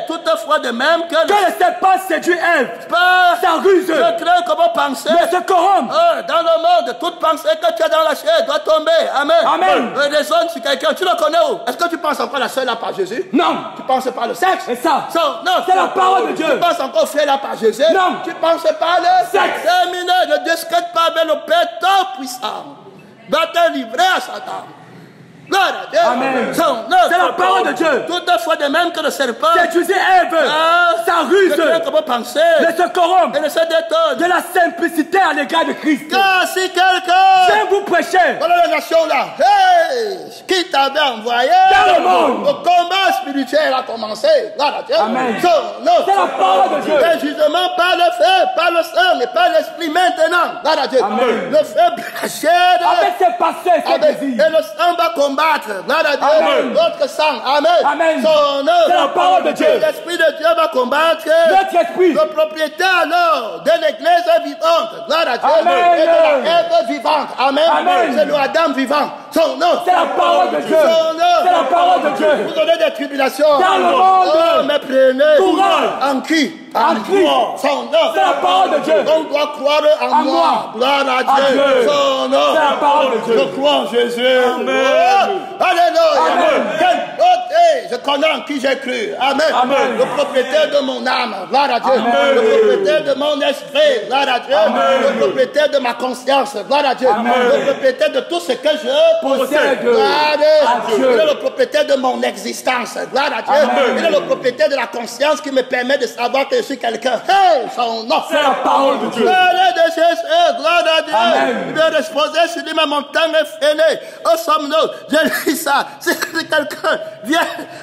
Toutefois de même que Que ne sait pas séduire Ève. pas Ça ruse. je crains comment penser. Mais se corrompt. Dans le monde, toute pensée que tu as dans la chair doit tomber. Amen. Amen. Raisonne sur quelqu'un. Tu le connais où? Est-ce que tu penses encore la chair là par Jésus? Non. Tu penses pas le sexe? C'est ça. Non. C'est la parole de Dieu. Tu penses encore au frère là par Jésus? Non. Tu penses pas le Sexe. Terminé. Ne discute pas avec le Père tout puissant. Va te livrer à Satan. Gloire à Dieu. Amen. C'est la parole de Dieu. Toutefois de même que le serpent. Séduisez Ève. Ça ruse. Je crains comment penser. Ne se corrompt. Et ne se détonne. De la simplicité à l'égard de Christ. Car si quelqu'un. Viens vous prêcher. Voilà la nation là. Hey, qui t'avait envoyé Dans le monde. Le combat spirituel a commencé. Là, Amen. C'est la parole de Dieu. Le jugement par le feu, par le sang, mais par l'esprit maintenant. Là, Amen. le feu blachère. Avec ses passés, ses désirs. Et le sang va combattre. Là, Amen. notre sang. Amen. Amen. Son C'est la parole de Dieu. L'esprit de Dieu va combattre. Notre esprit. Le propriétaire alors de l'église vivante. Gloire à Dieu. Amen. Et de la Ève vivante. Amen. Amen. C'est le Adam vivant. Son nom. C'est la parole de Dieu. Son nom. C'est la parole de Dieu. Vous donnez des tribulations. Dans le monde. Oh, mais prenez. Courage. En qui? En Christ. moi. Son nom. C'est la parole de Dieu. On doit croire en En moi. moi. Gloire à À Dieu. Dieu. Son nom. C'est la parole de Dieu. Je crois en Jésus. Amen. Oh, alléluia. Amen. Je connais en qui j'ai cru. Amen. Amen. Le propriétaire de mon âme. Gloire à Dieu. Amen. Le propriétaire de mon esprit. Gloire à Dieu. Amen. Le propriétaire de ma conscience. Gloire à Dieu. Amen. Le propriétaire de tout ce que je Possède. Gloire À à Dieu. Dieu. Il est le propriétaire de mon existence. Gloire à Dieu. Amen. Il est le propriétaire de la conscience qui me permet de savoir que je suis quelqu'un. Hey, son nom. C'est la parole de Dieu. Gloire de Jésus. Gloire à Dieu. Amen. Il veut reposer sur lui, mais mon temps est fini. Oh, sommes-nous. Je lis ça. Si quelqu'un vient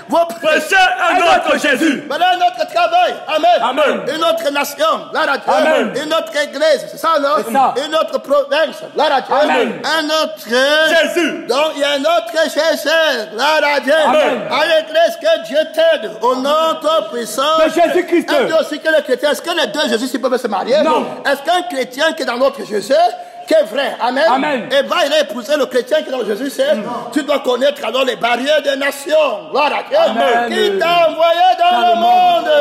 vous Prêchez un autre Jésus. voilà notre travail. Amen. Amen. Une autre nation. Gloire à Dieu. Amen. Une autre église. C'est ça, non? C'est ça. Une autre province. Gloire à Dieu. Amen. Un autre Jésus. donc il y a un autre Jésus. Gloire à Dieu. Amen. À l'église, que Dieu t'aide. Au nom tout puissant. De Jésus-Christ. Elle dit aussi que le chrétien, est-ce que les deux Jésus ils peuvent se marier? Non. Est-ce qu'un chrétien qui est dans notre Jésus, qui est vrai, amen, Amen. et va il a épousé le chrétien qui est dans le Jésus, c'est, tu dois connaître alors les barrières des nations. Gloire à Dieu. Amen. Qui t'a envoyé dans le monde?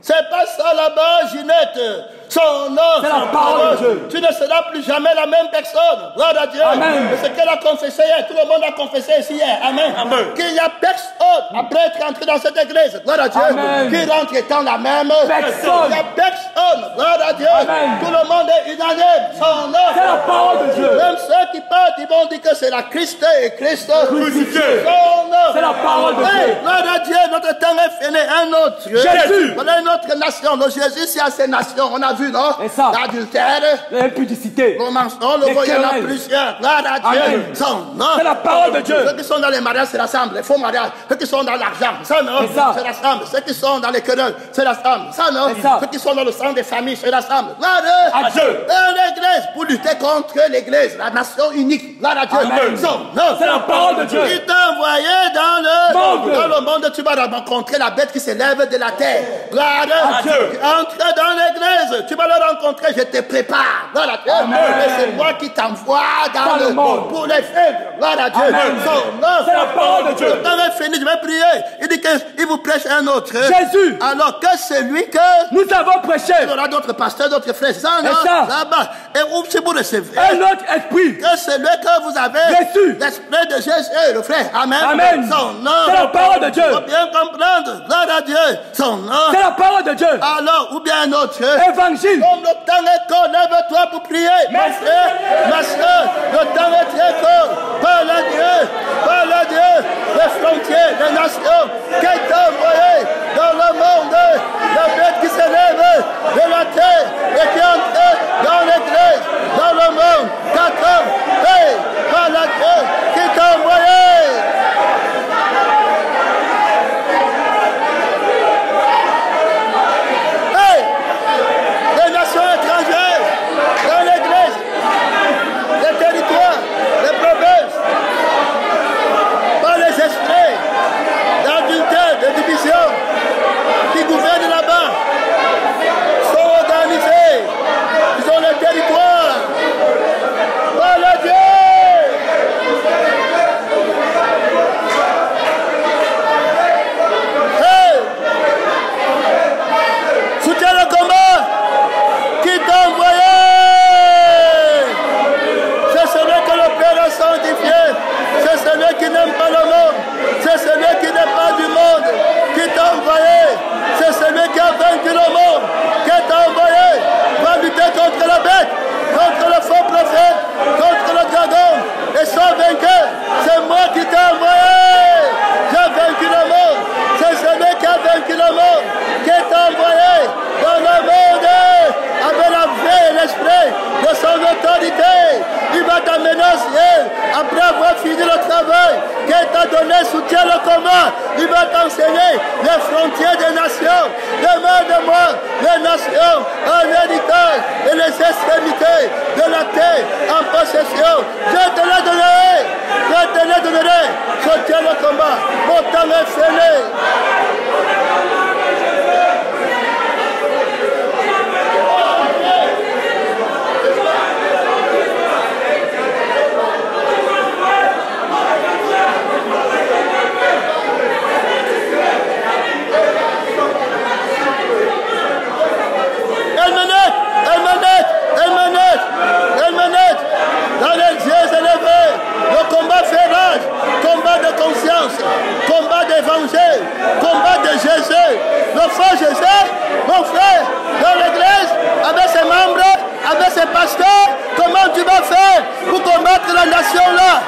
C'est pas ça là-bas, Ginette. Son nom, C'est la parole de Dieu. tu ne seras plus jamais la même personne. Gloire à Dieu. Amen. C'est ce qu'elle a confessé hier. Tout le monde a confessé ici hier. Amen. Amen. Qu'il n'y a personne, après être entré dans cette église, gloire à Dieu, Amen. qui rentre étant la même Personne. Il n'y a personne. Gloire à Dieu. Amen. Tout le monde est unanime. Son nom. C'est la parole de Dieu. Même ceux qui partent, ils vont dire que c'est la Christ et Christ Crucifié. Son nom. C'est la parole de Dieu. Gloire à Dieu, notre temps est fini. Un autre. Jésus. Voilà une autre nation. Le Jésus, c'est à ces nations. On a vu, non? Et ça. L'adultère. L'impudicité. Le mensonge, le vol, il y en a plusieurs. Gloire à Dieu. C'est la parole de Dieu. Ceux qui sont dans les mariages, c'est l'assemblée. Les faux mariages. Ceux qui sont dans l'argent, ça non. C'est l'assemblée. Ceux qui sont dans les querelles, c'est l'assemble. Ça non. Ceux qui sont dans le sang des familles, c'est l'assemble. Gloire à Dieu. L'église, pour lutter contre l'église, la nation unique. Gloire à Dieu. C'est la parole de Dieu. Il t'a envoyé dans le monde. Tu vas rencontrer la bête qui s'élève de la terre. Gloire à Dieu. Entre dans l'église. Tu vas le rencontrer. Je te prépare. Gloire à Dieu. Et c'est moi qui t'envoie dans le monde pour les faire. Gloire à Dieu. C'est la parole de Dieu. Le temps est fini. Je vais prier. Il dit qu'il vous prêche un autre. Jésus. Alors que celui que nous avons prêché. Il y aura d'autres pasteurs, d'autres frères. Ça, non? Là-bas. Et où c'est pour recevoir un autre esprit. Que celui que vous avez. Jésus. L'esprit de Jésus, le frère. Amen. Amen. Son nom. C'est la parole de Dieu. Il faut bien comprendre. Gloire à Dieu. Son nom. C'est la parole de Dieu. Alors, ou bien un autre. Évangile. Comme le temps est court, lève-toi pour prier. Mon frère, ma soeur, le temps est très court. Parle à Dieu. Parle à Dieu. Les frontières, les nations. Qui t'a envoyé dans le monde. La bête qui s'élève de la terre et qui entre dans l'église, dans le monde. 4 hommes. Hey, parle à Dieu. Qui t'a envoyé. Les nations étrangères, dans l'église, les territoires, les provinces, par les esprits d'adultère, de division, qui gouvernent là-bas, sont organisés, ils ont les territoires, par le Dieu. Hey! Soutiens le combat. Qui t'a envoyé? C'est celui que le Père a sanctifié. C'est celui qui n'aime pas le monde. C'est celui qui n'est pas du monde. Qui t'a envoyé? C'est celui qui a vaincu le monde. Qui t'a envoyé? Va lutter contre la bête, contre le faux prophète, contre le dragon. Et sans vainqueur, c'est moi qui t'ai envoyé. J'ai vaincu le monde. C'est celui qui a vaincu le monde. Qui t'a envoyé dans le monde avec la vie et l'esprit de son autorité. Il va t'amener au ciel après avoir fini le travail qu'il t'a donné, soutient le combat. Il va t'enseigner les frontières des nations. Demande-moi les nations en héritage et les extrémités de la terre en possession. Je te les donnerai. Je te les donnerai. Soutiens le combat. Mon temps est fini. Elle menette dans les yeux élevés. Le combat fait rage, combat de conscience, combat d'évangile, combat de Jésus. Le faux Jésus, mon frère, dans l'église, avec ses membres, avec ses pasteurs, comment tu vas faire pour combattre la nation là?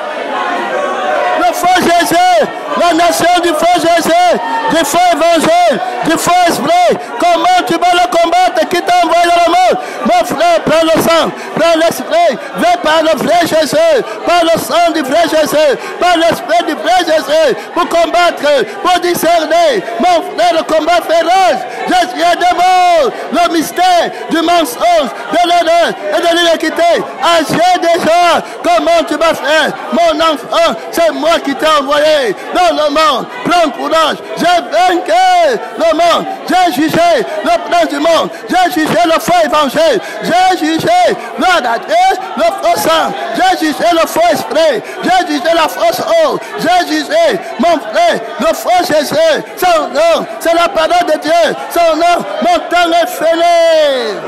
Le faux Jésus, la nation du faux Jésus, du faux évangile, du faux esprit. Comment tu vas le combattre? Qui t'a envoyé dans le monde? Mon frère, prends le sang, prends l'esprit, viens par le vrai Jésus, par le sang du vrai Jésus, par l'esprit du vrai Jésus, pour combattre, pour discerner. Mon frère, le combat féroce. Jésus est démon, le mystère du mensonge, de l'honneur et de l'iniquité. Agis déjà. Comment tu vas faire? Mon enfant, c'est moi qui t'ai envoyé dans le monde. Prends courage. J'ai vaincu le monde. J'ai jugé le prince du monde. J'ai jugé le faux évangile. J'ai jugé le faux sang. J'ai jugé le faux esprit. J'ai jugé la fausse eau. J'ai jugé, mon frère, le faux Jésus. Son nom, c'est la parole de Dieu. Son nom, mon temps est fini.